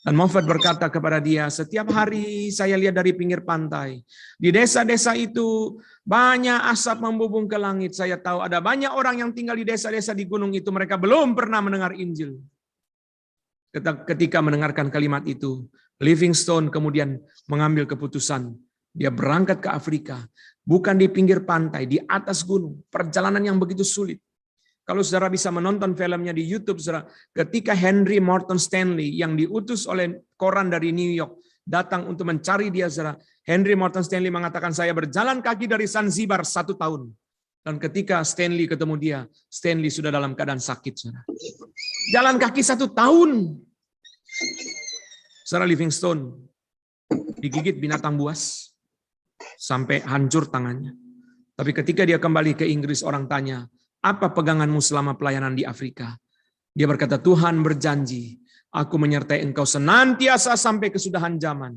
Dan Moffat berkata kepada dia, setiap hari saya lihat dari pinggir pantai, di desa-desa itu banyak asap membubung ke langit. Saya tahu ada banyak orang yang tinggal di desa-desa di gunung itu, mereka belum pernah mendengar Injil. Ketika mendengarkan kalimat itu, Livingstone kemudian mengambil keputusan. Dia berangkat ke Afrika, bukan di pinggir pantai, di atas gunung. Perjalanan yang begitu sulit. Kalau saudara bisa menonton filmnya di YouTube, saudara, ketika Henry Morton Stanley yang diutus oleh koran dari New York datang untuk mencari dia, saudara, Henry Morton Stanley mengatakan, saya berjalan kaki dari Zanzibar 1 tahun. Dan ketika Stanley ketemu dia, Stanley sudah dalam keadaan sakit, saudara. Jalan kaki 1 tahun. Saudara, Livingstone digigit binatang buas sampai hancur tangannya. Tapi ketika dia kembali ke Inggris, orang tanya, apa peganganmu selama pelayanan di Afrika? Dia berkata, Tuhan berjanji, aku menyertai engkau senantiasa sampai kesudahan zaman.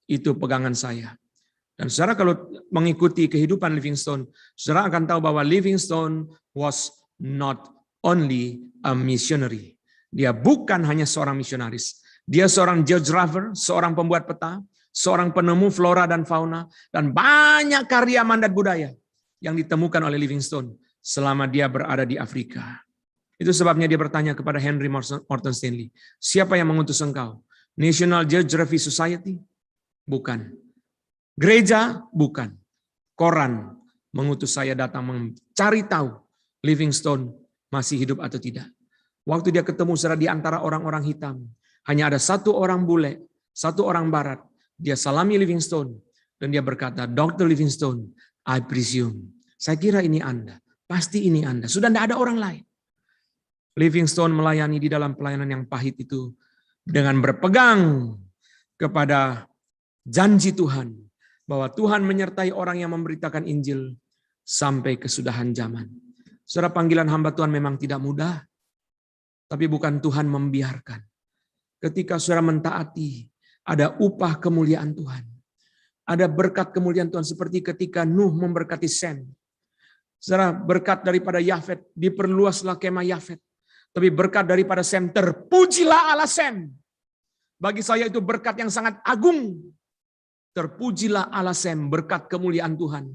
Itu pegangan saya. Dan saudara kalau mengikuti kehidupan Livingstone, saudara akan tahu bahwa Livingstone was not only a missionary. Dia bukan hanya seorang misionaris. Dia seorang geographer, seorang pembuat peta, seorang penemu flora dan fauna, dan banyak karya mandat budaya yang ditemukan oleh Livingstone selama dia berada di Afrika. Itu sebabnya dia bertanya kepada Henry Morton Stanley, siapa yang mengutus engkau? National Geographic Society? Bukan. Gereja? Bukan. Koran mengutus saya datang mencari tahu Livingstone masih hidup atau tidak. Waktu dia ketemu saudara di antara orang-orang hitam, hanya ada 1 orang bule, 1 orang barat. Dia salami Livingstone dan dia berkata, Dr. Livingstone, I presume. Saya kira ini Anda. Pasti ini Anda. Sudah tidak ada orang lain. Livingstone melayani di dalam pelayanan yang pahit itu dengan berpegang kepada janji Tuhan bahwa Tuhan menyertai orang yang memberitakan Injil sampai kesudahan zaman. Saudara, panggilan hamba Tuhan memang tidak mudah, tapi bukan Tuhan membiarkan. Ketika saudara mentaati, ada upah kemuliaan Tuhan. Ada berkat kemuliaan Tuhan seperti ketika Nuh memberkati Sem. Saudara, berkat daripada Yafet, diperluaslah kemah Yafet. Tapi berkat daripada Sem, terpujilah Allah Sem. Bagi saya itu berkat yang sangat agung. Terpujilah Allah Sem, berkat kemuliaan Tuhan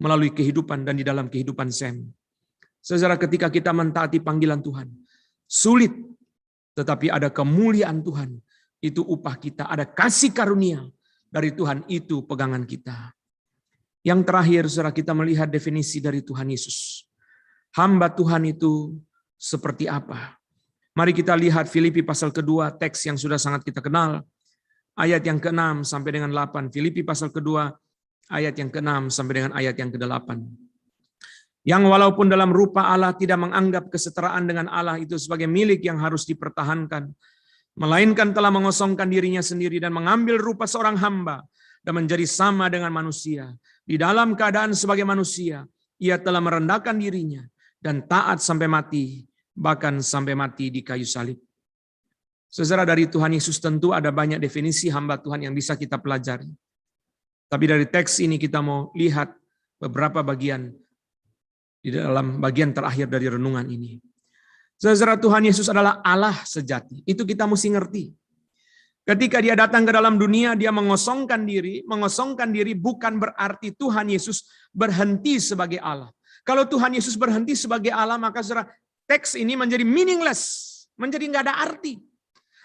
melalui kehidupan dan di dalam kehidupan Sem. Saudara, ketika kita mentaati panggilan Tuhan, sulit, tetapi ada kemuliaan Tuhan. Itu upah kita, ada kasih karunia dari Tuhan, itu pegangan kita. Yang terakhir, saudara, kita melihat definisi dari Tuhan Yesus. Hamba Tuhan itu seperti apa? Mari kita lihat Filipi pasal kedua, teks yang sudah sangat kita kenal. Ayat yang ke-6 sampai dengan 8. Filipi pasal kedua, ayat yang ke-6 sampai dengan ayat yang ke-8. Yang walaupun dalam rupa Allah tidak menganggap kesetaraan dengan Allah itu sebagai milik yang harus dipertahankan, melainkan telah mengosongkan dirinya sendiri dan mengambil rupa seorang hamba dan menjadi sama dengan manusia. Di dalam keadaan sebagai manusia, ia telah merendahkan dirinya dan taat sampai mati, bahkan sampai mati di kayu salib. Saudara, dari Tuhan Yesus tentu ada banyak definisi hamba Tuhan yang bisa kita pelajari. Tapi dari teks ini kita mau lihat beberapa bagian di dalam bagian terakhir dari renungan ini. Saudara, Tuhan Yesus adalah Allah sejati. Itu kita mesti ngerti. Ketika dia datang ke dalam dunia, dia mengosongkan diri. Mengosongkan diri bukan berarti Tuhan Yesus berhenti sebagai Allah. Kalau Tuhan Yesus berhenti sebagai Allah, maka saudara, teks ini menjadi meaningless. Menjadi nggak ada arti.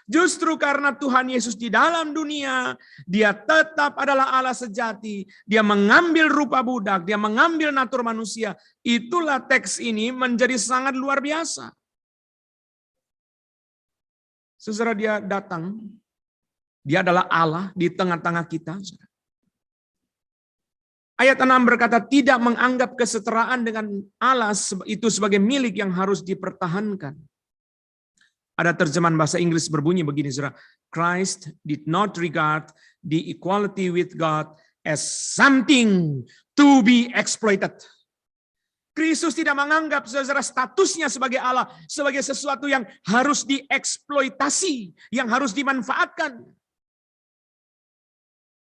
Justru karena Tuhan Yesus di dalam dunia, dia tetap adalah Allah sejati. Dia mengambil rupa budak, dia mengambil natur manusia. Itulah teks ini menjadi sangat luar biasa. Saudara, dia datang. Dia adalah Allah di tengah-tengah kita. Ayat 6 berkata, tidak menganggap kesetaraan dengan Allah itu sebagai milik yang harus dipertahankan. Ada terjemahan bahasa Inggris berbunyi begini, saudara. Christ did not regard the equality with God as something to be exploited. Kristus tidak menganggap saudara statusnya sebagai Allah sebagai sesuatu yang harus dieksploitasi, yang harus dimanfaatkan.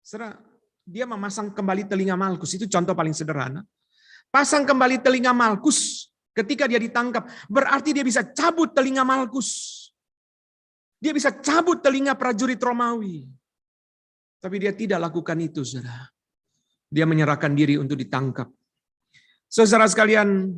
Saudara, dia memasang kembali telinga Malkus, itu contoh paling sederhana. Pasang kembali telinga Malkus ketika dia ditangkap, berarti dia bisa cabut telinga Malkus. Dia bisa cabut telinga prajurit Romawi. Tapi dia tidak lakukan itu, saudara. Dia menyerahkan diri untuk ditangkap. Saudara sekalian,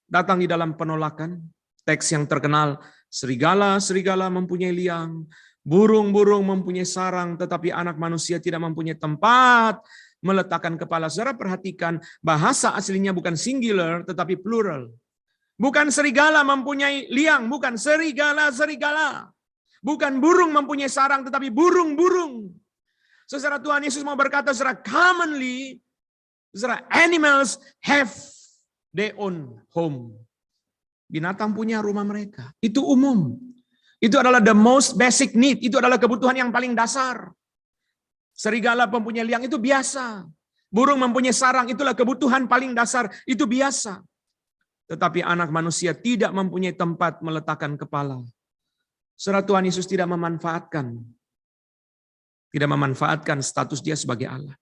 datang di dalam penolakan, teks yang terkenal, serigala mempunyai liang, burung-burung mempunyai sarang, tetapi anak manusia tidak mempunyai tempat meletakkan kepala. Saudara perhatikan, bahasa aslinya bukan singular, tetapi plural. Bukan serigala mempunyai liang, bukan serigala. Bukan burung mempunyai sarang, tetapi burung-burung. Saudara, Tuhan Yesus mau berkata, saudara, commonly, saudara, animals have their own home. Binatang punya rumah mereka. Itu umum. Itu adalah the most basic need. Itu adalah kebutuhan yang paling dasar. Serigala mempunyai liang itu biasa. Burung mempunyai sarang, itulah kebutuhan paling dasar. Itu biasa. Tetapi anak manusia tidak mempunyai tempat meletakkan kepala. Saudara, Tuhan Yesus tidak memanfaatkan status dia sebagai Allah.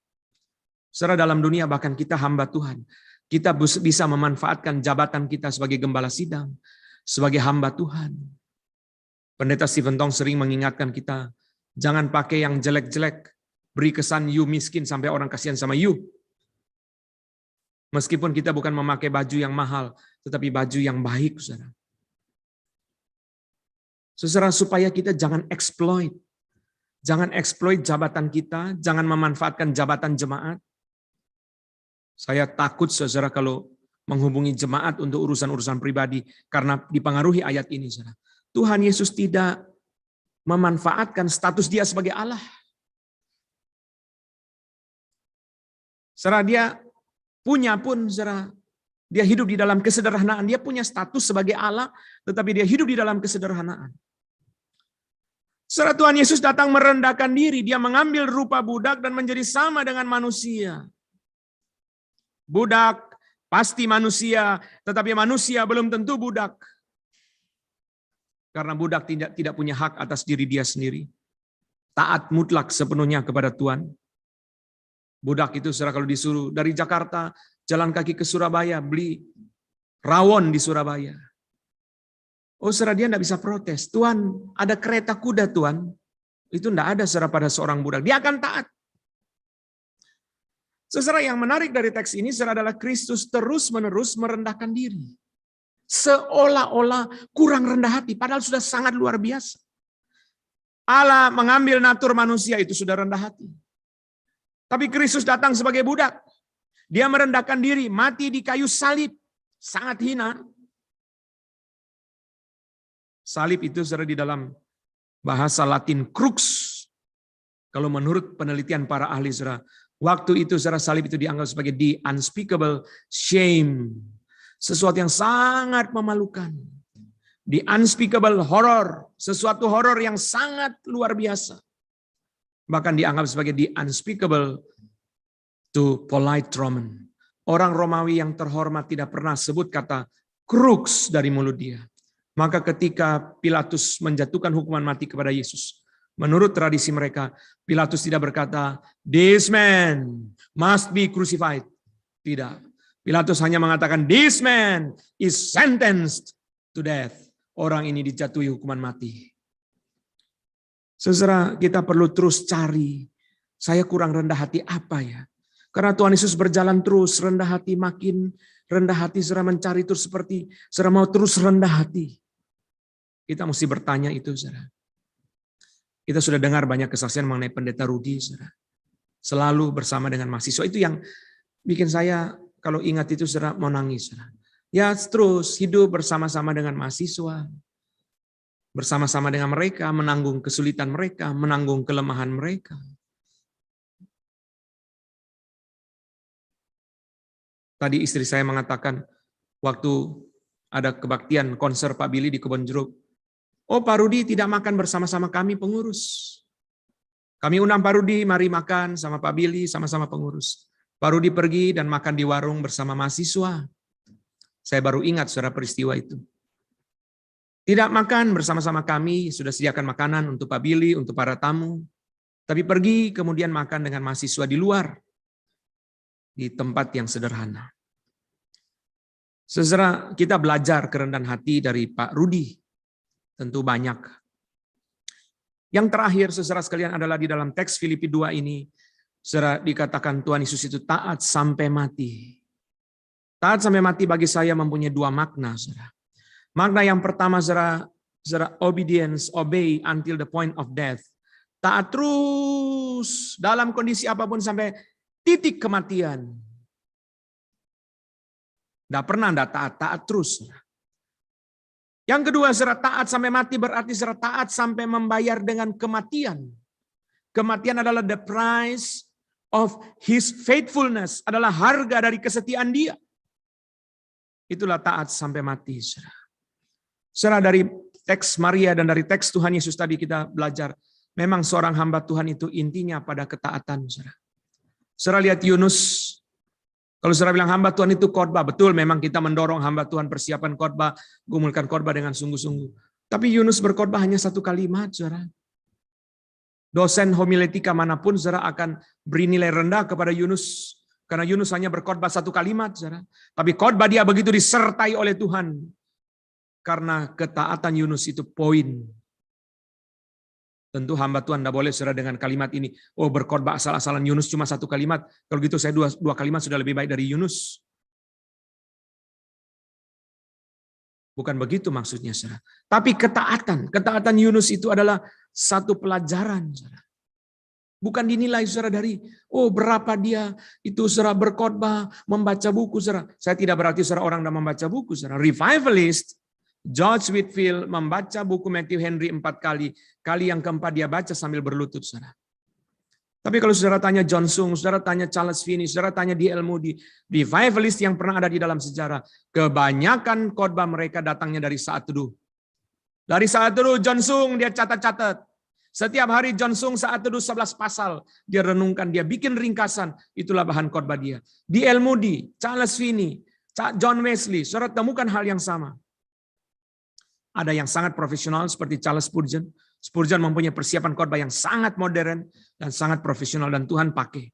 Saudara, dalam dunia bahkan kita hamba Tuhan, kita bisa memanfaatkan jabatan kita sebagai gembala sidang, sebagai hamba Tuhan. Pendeta Stephen Tong sering mengingatkan kita, jangan pakai yang jelek-jelek, beri kesan you miskin sampai orang kasihan sama you. Meskipun kita bukan memakai baju yang mahal, tetapi baju yang baik, saudara. Saudara, supaya kita jangan exploit. Jangan exploit jabatan kita, jangan memanfaatkan jabatan jemaat. Saya takut, saudara, kalau menghubungi jemaat untuk urusan-urusan pribadi karena dipengaruhi ayat ini, saudara. Tuhan Yesus tidak memanfaatkan status dia sebagai Allah. Saudara, dia punya pun, saudara, dia hidup di dalam kesederhanaan. Dia punya status sebagai Allah, tetapi dia hidup di dalam kesederhanaan. Saudara, Tuhan Yesus datang merendahkan diri. Dia mengambil rupa budak dan menjadi sama dengan manusia. Budak pasti manusia, tetapi manusia belum tentu budak. Karena budak tidak punya hak atas diri dia sendiri. Taat mutlak sepenuhnya kepada Tuhan. Budak itu, saudara, kalau disuruh dari Jakarta jalan kaki ke Surabaya, beli rawon di Surabaya. Oh, saudara, dia tidak bisa protes. Tuhan, ada kereta kuda, Tuhan. Itu tidak ada, saudara, pada seorang budak. Dia akan taat. Saudara, yang menarik dari teks ini, saudara, adalah Kristus terus-menerus merendahkan diri. Seolah-olah kurang rendah hati, padahal sudah sangat luar biasa. Allah mengambil natur manusia, itu sudah rendah hati. Tapi Kristus datang sebagai budak. Dia merendahkan diri, mati di kayu salib. Sangat hina. Salib itu, saudara, di dalam bahasa Latin crux. Kalau menurut penelitian para ahli, saudara, waktu itu, saudara, salib itu dianggap sebagai the unspeakable shame. Sesuatu yang sangat memalukan. The unspeakable horror. Sesuatu horor yang sangat luar biasa. Bahkan dianggap sebagai the unspeakable to polite Roman. Orang Romawi yang terhormat tidak pernah sebut kata crux dari mulut dia. Maka ketika Pilatus menjatuhkan hukuman mati kepada Yesus, menurut tradisi mereka, Pilatus tidak berkata, "This man must be crucified." Tidak. Pilatus hanya mengatakan, "This man is sentenced to death." Orang ini dijatuhi hukuman mati. Saudara, kita perlu terus cari, saya kurang rendah hati apa ya? Karena Tuhan Yesus berjalan terus, rendah hati makin rendah hati, saudara, mencari terus seperti, saudara mau terus rendah hati. Kita mesti bertanya itu, saudara. Kita sudah dengar banyak kesaksian mengenai pendeta Rudi, saudara. Selalu bersama dengan mahasiswa. Itu yang bikin saya, kalau ingat itu, saudara, mau nangis, saudara. Ya, terus hidup bersama-sama dengan mahasiswa. Bersama-sama dengan mereka, menanggung kesulitan mereka, menanggung kelemahan mereka. Tadi istri saya mengatakan, waktu ada kebaktian konser Pak Billy di Kebon Jeruk, "Oh, Pak Rudi tidak makan bersama-sama kami pengurus." Kami undang Pak Rudi, mari makan sama Pak Billy, sama-sama pengurus. Pak Rudi pergi dan makan di warung bersama mahasiswa. Saya baru ingat saudara peristiwa itu. Tidak makan bersama-sama kami, sudah sediakan makanan untuk Pak Billy, untuk para tamu. Tapi pergi kemudian makan dengan mahasiswa di luar, di tempat yang sederhana. Saudara, kita belajar kerendahan hati dari Pak Rudi. Tentu banyak. Yang terakhir, saudara sekalian, adalah di dalam teks Filipi 2 ini, saudara, dikatakan Tuhan Yesus itu taat sampai mati. Taat sampai mati bagi saya mempunyai dua makna, saudara. Makna yang pertama, saudara, obedience, obey until the point of death. Taat terus dalam kondisi apapun sampai titik kematian. Tidak pernah tidak taat, taat terus. Yang kedua, saudara, taat sampai mati berarti saudara taat sampai membayar dengan kematian. Kematian adalah the price of his faithfulness, adalah harga dari kesetiaan dia. Itulah taat sampai mati, saudara. Saudara, dari teks Maria dan dari teks Tuhan Yesus tadi kita belajar, memang seorang hamba Tuhan itu intinya pada ketaatan, saudara. Saudara lihat Yunus. Kalau saudara bilang hamba Tuhan itu khotbah, betul memang kita mendorong hamba Tuhan persiapan khotbah, gumulkan khotbah dengan sungguh-sungguh. Tapi Yunus berkhotbah hanya satu kalimat, saudara. Dosen homiletika manapun, saudara, akan beri nilai rendah kepada Yunus. Karena Yunus hanya berkhotbah satu kalimat, saudara. Tapi khotbah dia begitu disertai oleh Tuhan. Karena ketaatan Yunus itu poin. Tentu hamba Tuhan tidak boleh saudara dengan kalimat ini, oh berkhotbah asal-asalan Yunus cuma satu kalimat. Kalau gitu saya dua kalimat sudah lebih baik dari Yunus. Bukan begitu maksudnya, saudara. Tapi ketaatan Yunus itu adalah satu pelajaran, saudara. Bukan dinilai saudara dari, oh berapa dia itu saudara berkhotbah, membaca buku, saudara. Saya tidak berarti saudara orang yang membaca buku, saudara. Revivalist George Whitefield membaca buku Matthew Henry 4 kali. Kali yang keempat dia baca sambil berlutut, saudara. Tapi kalau saudara tanya John Sung, saudara tanya Charles Finney, saudara tanya D.L. Moody, revivalist yang pernah ada di dalam sejarah, kebanyakan khotbah mereka datangnya dari saat teduh. Dari saat teduh John Sung dia catat-catat. Setiap hari John Sung saat teduh 11 pasal. Dia renungkan, dia bikin ringkasan. Itulah bahan khotbah dia. D.L. Moody, Charles Finney, John Wesley, saudara temukan hal yang sama. Ada yang sangat profesional seperti Charles Spurgeon. Spurgeon mempunyai persiapan khotbah yang sangat modern dan sangat profesional dan Tuhan pakai.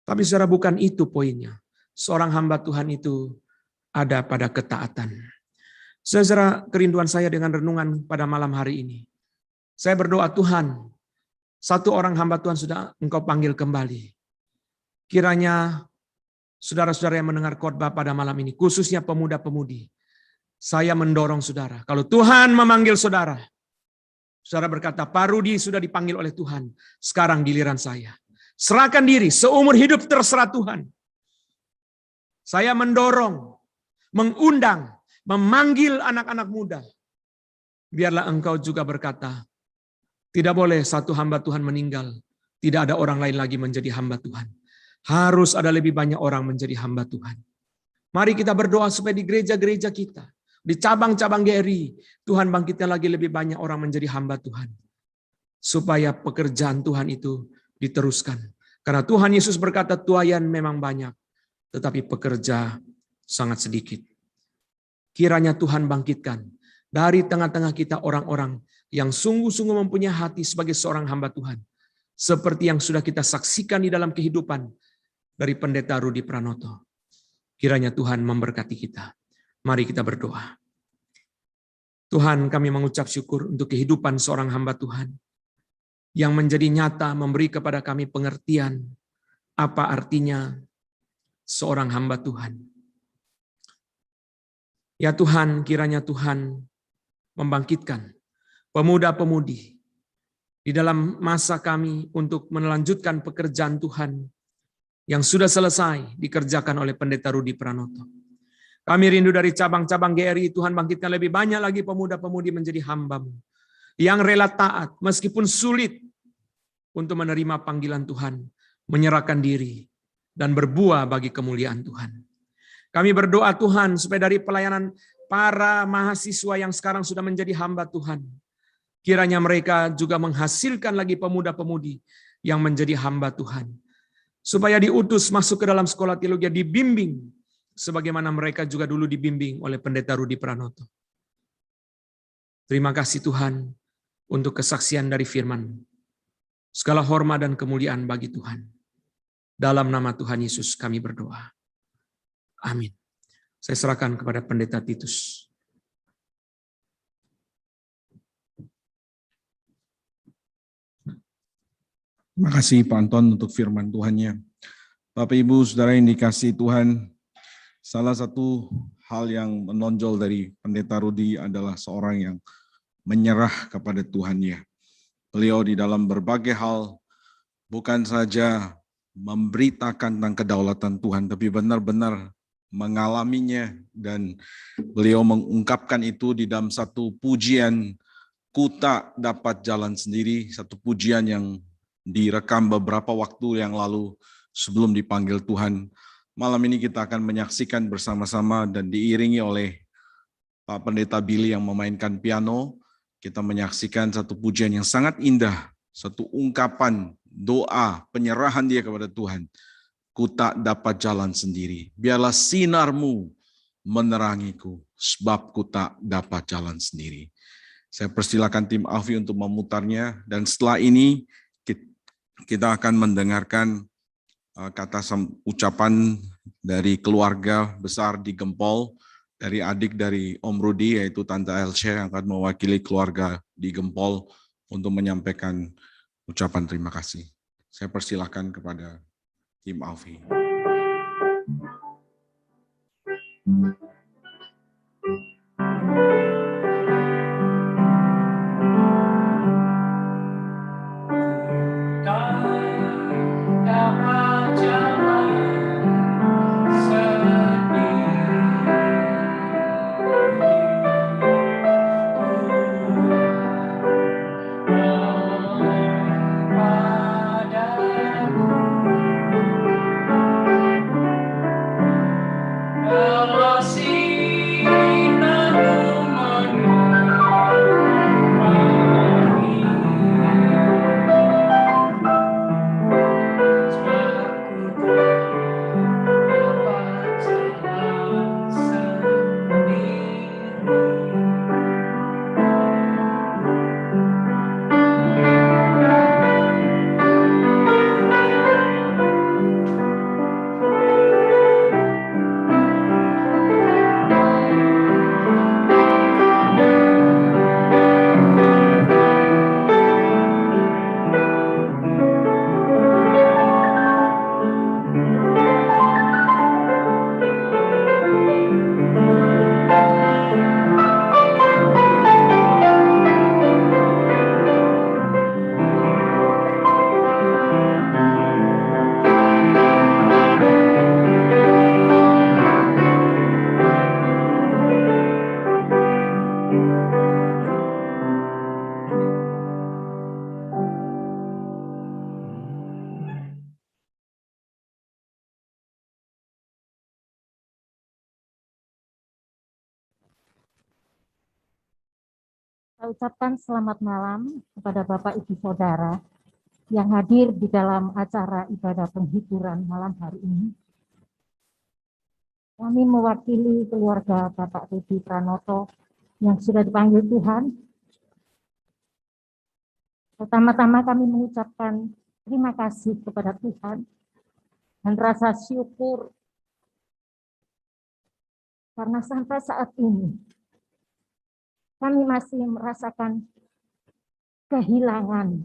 Tapi saudara bukan itu poinnya. Seorang hamba Tuhan itu ada pada ketaatan. Saudara, kerinduan saya dengan renungan pada malam hari ini. Saya berdoa Tuhan, satu orang hamba Tuhan sudah Engkau panggil kembali. Kiranya saudara-saudara yang mendengar khotbah pada malam ini, khususnya pemuda-pemudi, saya mendorong saudara, kalau Tuhan memanggil saudara, saudara berkata, Pak Rudi sudah dipanggil oleh Tuhan, sekarang giliran saya. Serahkan diri, seumur hidup terserah Tuhan. Saya mendorong, mengundang, memanggil anak-anak muda. Biarlah engkau juga berkata, tidak boleh satu hamba Tuhan meninggal, tidak ada orang lain lagi menjadi hamba Tuhan. Harus ada lebih banyak orang menjadi hamba Tuhan. Mari kita berdoa supaya di gereja-gereja kita, di cabang-cabang GRI, Tuhan bangkitkan lagi lebih banyak orang menjadi hamba Tuhan. Supaya pekerjaan Tuhan itu diteruskan. Karena Tuhan Yesus berkata, tuaian memang banyak, tetapi pekerja sangat sedikit. Kiranya Tuhan bangkitkan dari tengah-tengah kita orang-orang yang sungguh-sungguh mempunyai hati sebagai seorang hamba Tuhan. Seperti yang sudah kita saksikan di dalam kehidupan dari Pendeta Rudi Pranoto. Kiranya Tuhan memberkati kita. Mari kita berdoa. Tuhan, kami mengucap syukur untuk kehidupan seorang hamba Tuhan yang menjadi nyata memberi kepada kami pengertian apa artinya seorang hamba Tuhan. Ya Tuhan, kiranya Tuhan membangkitkan pemuda-pemudi di dalam masa kami untuk melanjutkan pekerjaan Tuhan yang sudah selesai dikerjakan oleh Pendeta Rudi Pranoto. Kami rindu dari cabang-cabang GRI, Tuhan bangkitkan lebih banyak lagi pemuda-pemudi menjadi hamba-Mu. Yang rela taat, meskipun sulit untuk menerima panggilan Tuhan, menyerahkan diri, dan berbuah bagi kemuliaan Tuhan. Kami berdoa Tuhan, supaya dari pelayanan para mahasiswa yang sekarang sudah menjadi hamba Tuhan, Kiranya mereka juga menghasilkan lagi pemuda-pemudi yang menjadi hamba Tuhan. Supaya diutus masuk ke dalam sekolah teologi, dibimbing sebagaimana mereka juga dulu dibimbing oleh Pendeta Rudi Pranoto. Terima kasih Tuhan untuk kesaksian dari firman. Segala hormat dan kemuliaan bagi Tuhan. Dalam nama Tuhan Yesus kami berdoa. Amin. Saya serahkan kepada Pendeta Titus. Terima kasih Pak Anton untuk firman Tuhannya. Bapak Ibu Saudara yang dikasihi Tuhan, salah satu hal yang menonjol dari Pendeta Rudi adalah seorang yang menyerah kepada Tuhannya. Beliau di dalam berbagai hal bukan saja memberitakan tentang kedaulatan Tuhan, tapi benar-benar mengalaminya, dan beliau mengungkapkan itu di dalam satu pujian, "Ku tak dapat jalan sendiri," satu pujian yang direkam beberapa waktu yang lalu sebelum dipanggil Tuhan. Malam ini kita akan menyaksikan bersama-sama dan diiringi oleh Pak Pendeta Billy yang memainkan piano. Kita menyaksikan satu pujian yang sangat indah, satu ungkapan doa penyerahan dia kepada Tuhan. "Ku tak dapat jalan sendiri, biarlah sinarmu menerangiku, sebab ku tak dapat jalan sendiri." Saya persilakan tim Alfi untuk memutarnya, dan setelah ini kita akan mendengarkan kata ucapan dari keluarga besar di Gempol, dari adik dari Om Rudi, yaitu Tante Elsie yang akan mewakili keluarga di Gempol untuk menyampaikan ucapan terima kasih. Saya persilakan kepada tim Alfi. Saya ucapkan selamat malam kepada Bapak Ibu Saudara yang hadir di dalam acara ibadah penghiburan malam hari ini. Kami mewakili keluarga Bapak Rudi Pranoto yang sudah dipanggil Tuhan. Pertama-tama kami mengucapkan terima kasih kepada Tuhan dan rasa syukur karena sampai saat ini kami masih merasakan kehilangan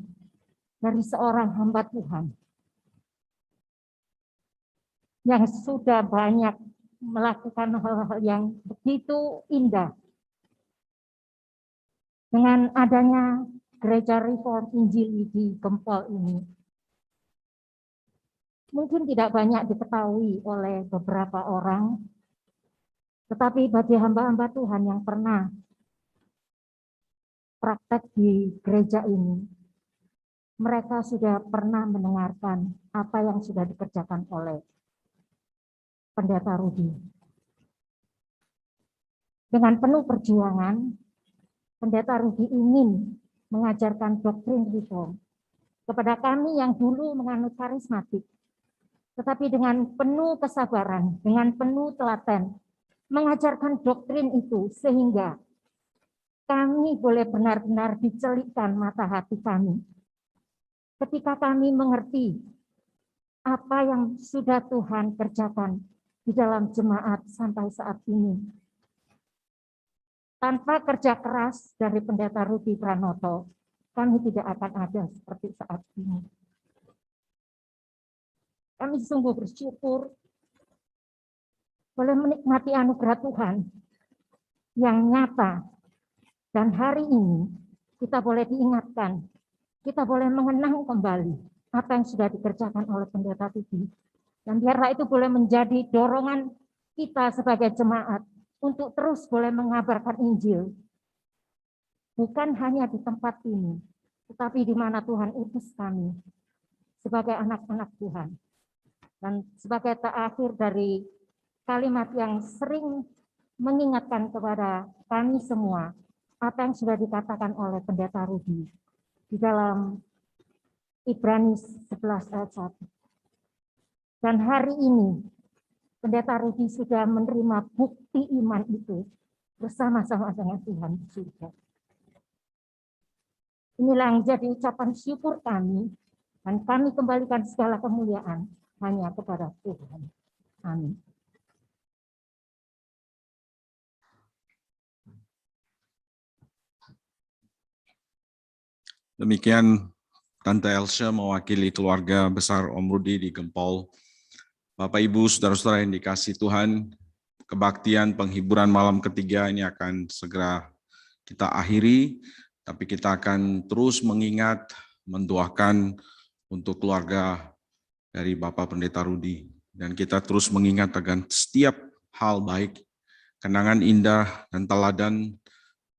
dari seorang hamba Tuhan yang sudah banyak melakukan hal-hal yang begitu indah. Dengan adanya Gereja Reform Injili di Gempol ini, mungkin tidak banyak diketahui oleh beberapa orang, tetapi bagi hamba-hamba Tuhan yang pernah praktek di gereja ini, mereka sudah pernah mendengarkan apa yang sudah dikerjakan oleh Pendeta Rudi. Dengan penuh perjuangan, Pendeta Rudi ingin mengajarkan doktrin reform kepada kami yang dulu menganut karismatik, tetapi dengan penuh kesabaran, dengan penuh telaten, mengajarkan doktrin itu sehingga kami boleh benar-benar dicelikkan mata hati kami. Ketika kami mengerti apa yang sudah Tuhan kerjakan di dalam jemaat sampai saat ini. Tanpa kerja keras dari Pendeta Rudi Pranoto, kami tidak akan ada seperti saat ini. Kami sungguh bersyukur boleh menikmati anugerah Tuhan yang nyata. Dan hari ini kita boleh diingatkan, kita boleh mengenang kembali apa yang sudah dikerjakan oleh Pendeta Rudi. Dan biarlah itu boleh menjadi dorongan kita sebagai jemaat untuk terus boleh mengabarkan Injil. Bukan hanya di tempat ini, tetapi di mana Tuhan utus kami sebagai anak-anak Tuhan. Dan sebagai terakhir dari kalimat yang sering mengingatkan kepada kami semua, apa yang sudah dikatakan oleh Pendeta Rudi di dalam Ibrani 11 ayat 1. Dan hari ini Pendeta Rudi sudah menerima bukti iman itu bersama-sama dengan Tuhan di surga. Inilah yang jadi ucapan syukur kami, dan kami kembalikan segala kemuliaan hanya kepada Tuhan. Amin. Demikian Tante Elsa mewakili keluarga besar Om Rudi di Gempol. Bapak Ibu, saudara-saudara yang dikasihi Tuhan, kebaktian penghiburan malam ketiga ini akan segera kita akhiri, tapi kita akan terus mengingat, mendoakan untuk keluarga dari Bapak Pendeta Rudi. Dan kita terus mengingat akan setiap hal baik, kenangan indah dan teladan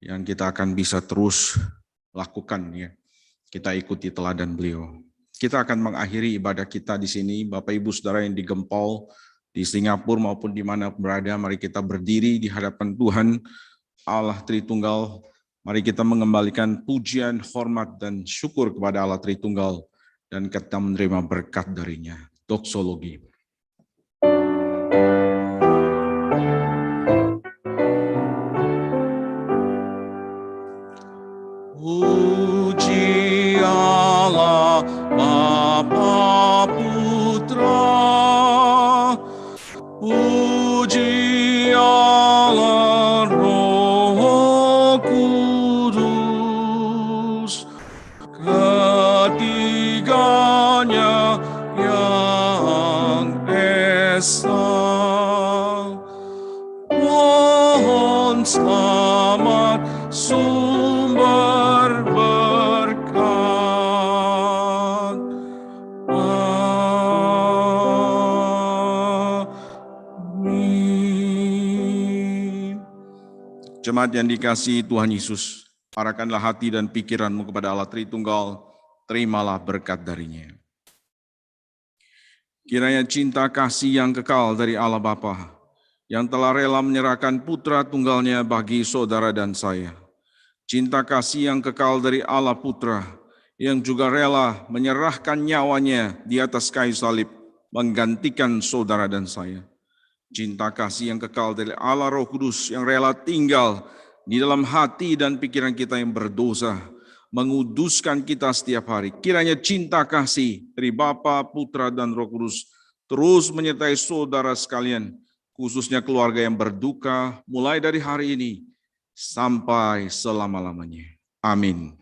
yang kita akan bisa terus lakukan, ya. Kita ikuti teladan beliau. Kita akan mengakhiri ibadah kita di sini. Bapak Ibu Saudara yang di Gempol, di Singapura maupun di mana berada, mari kita berdiri di hadapan Tuhan Allah Tritunggal. Mari kita mengembalikan pujian, hormat, dan syukur kepada Allah Tritunggal, dan kita menerima berkat darinya. Doksologi. Puji Allah Bapa Putra, puji Allah Roh Kudus, ketiganya yang esa. Mohon selamat sumber berkat. Amin. Jemaat yang dikasihi Tuhan Yesus, arahkanlah hati dan pikiranmu kepada Allah Tritunggal, terimalah berkat darinya. Kiranya cinta kasih yang kekal dari Allah Bapa, yang telah rela menyerahkan putra tunggalnya bagi saudara dan saya. Cinta kasih yang kekal dari Allah Putra, yang juga rela menyerahkan nyawanya di atas kayu salib, menggantikan saudara dan saya. Cinta kasih yang kekal dari Allah Roh Kudus, yang rela tinggal di dalam hati dan pikiran kita yang berdosa, menguduskan kita setiap hari. Kiranya cinta kasih dari Bapa, Putra, dan Roh Kudus terus menyertai saudara sekalian, khususnya keluarga yang berduka, mulai dari hari ini sampai selama-lamanya. Amin.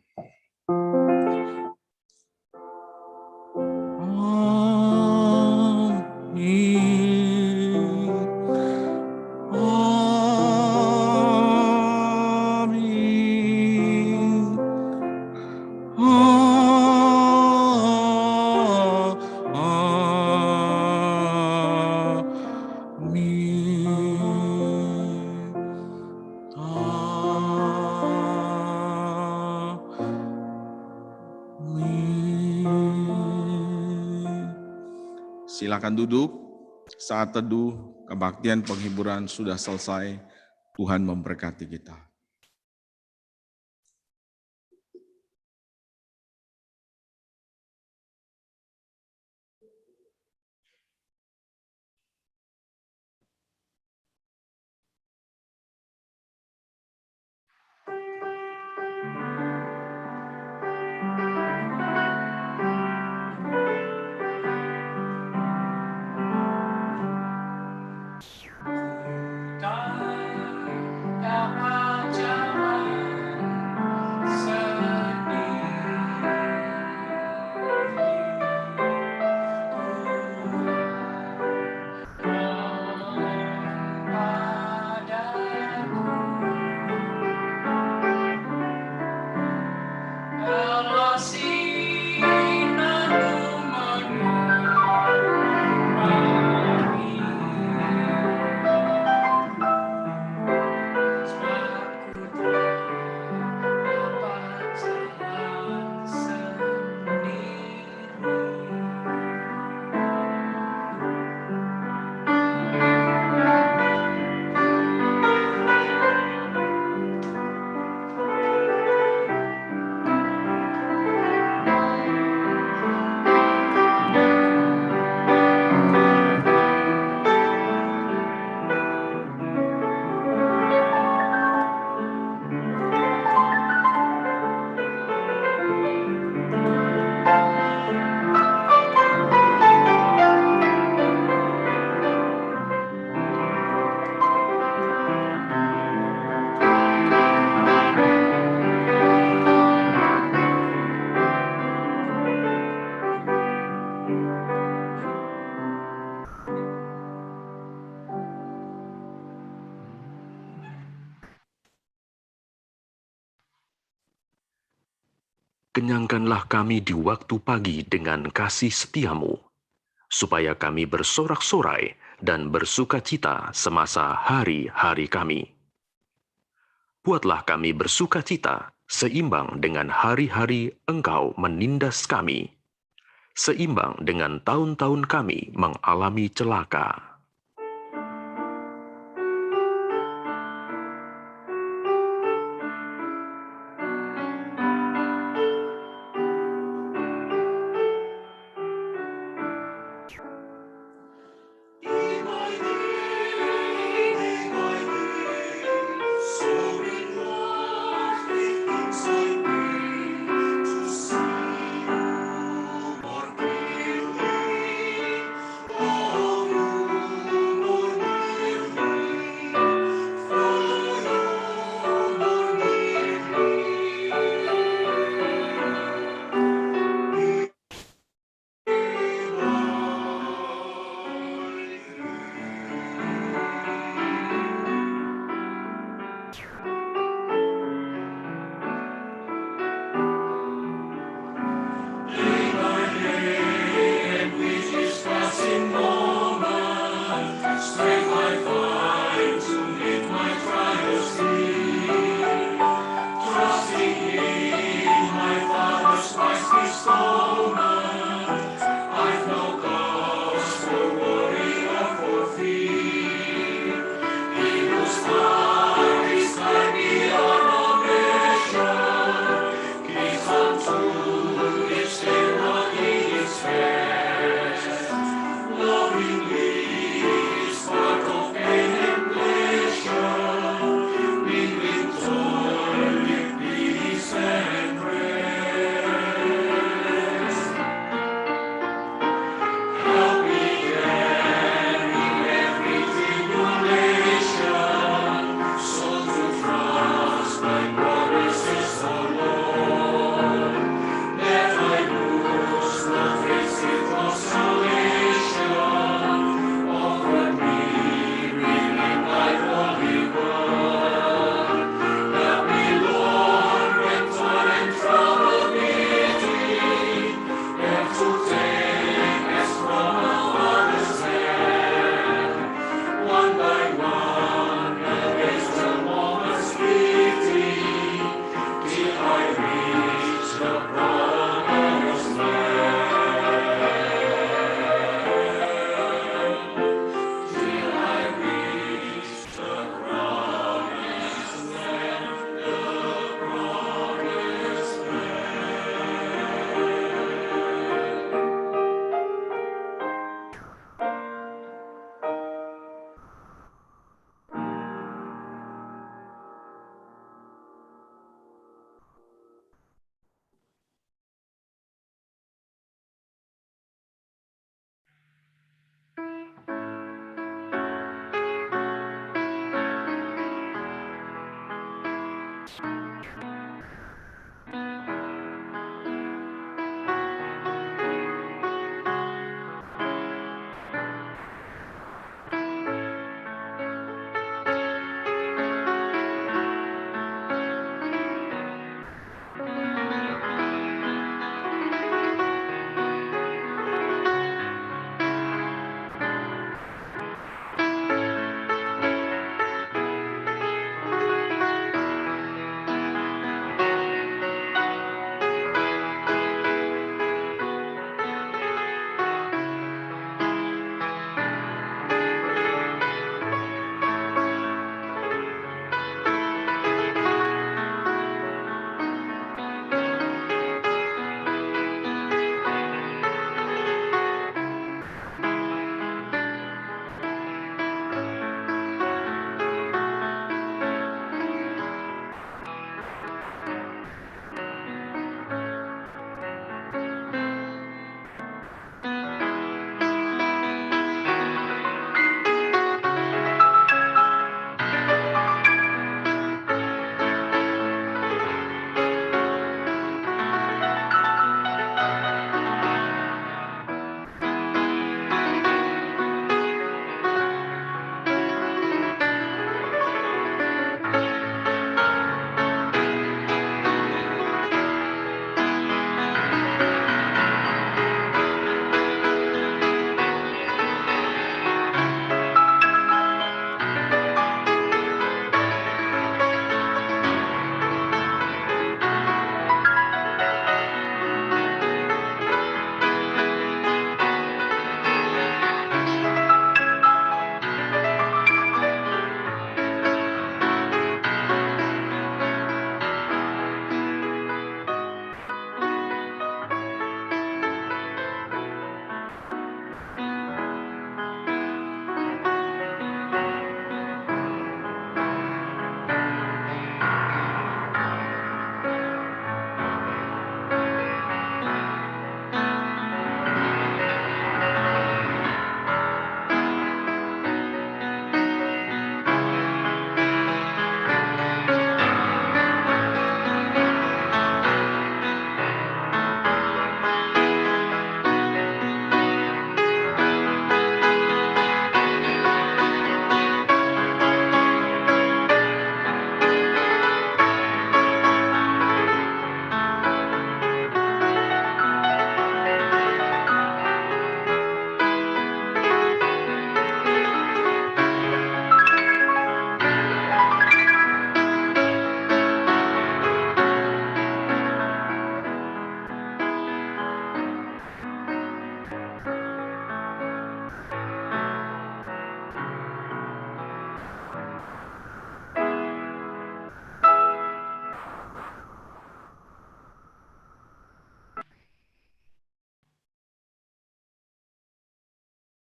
Silakan duduk. Saat teduh, kebaktian penghiburan sudah selesai. Tuhan memberkati kita. Kenyangkanlah kami di waktu pagi dengan kasih setiamu, supaya kami bersorak-sorai dan bersukacita semasa hari-hari kami. Buatlah kami bersukacita seimbang dengan hari-hari Engkau menindas kami, seimbang dengan tahun-tahun kami mengalami celaka.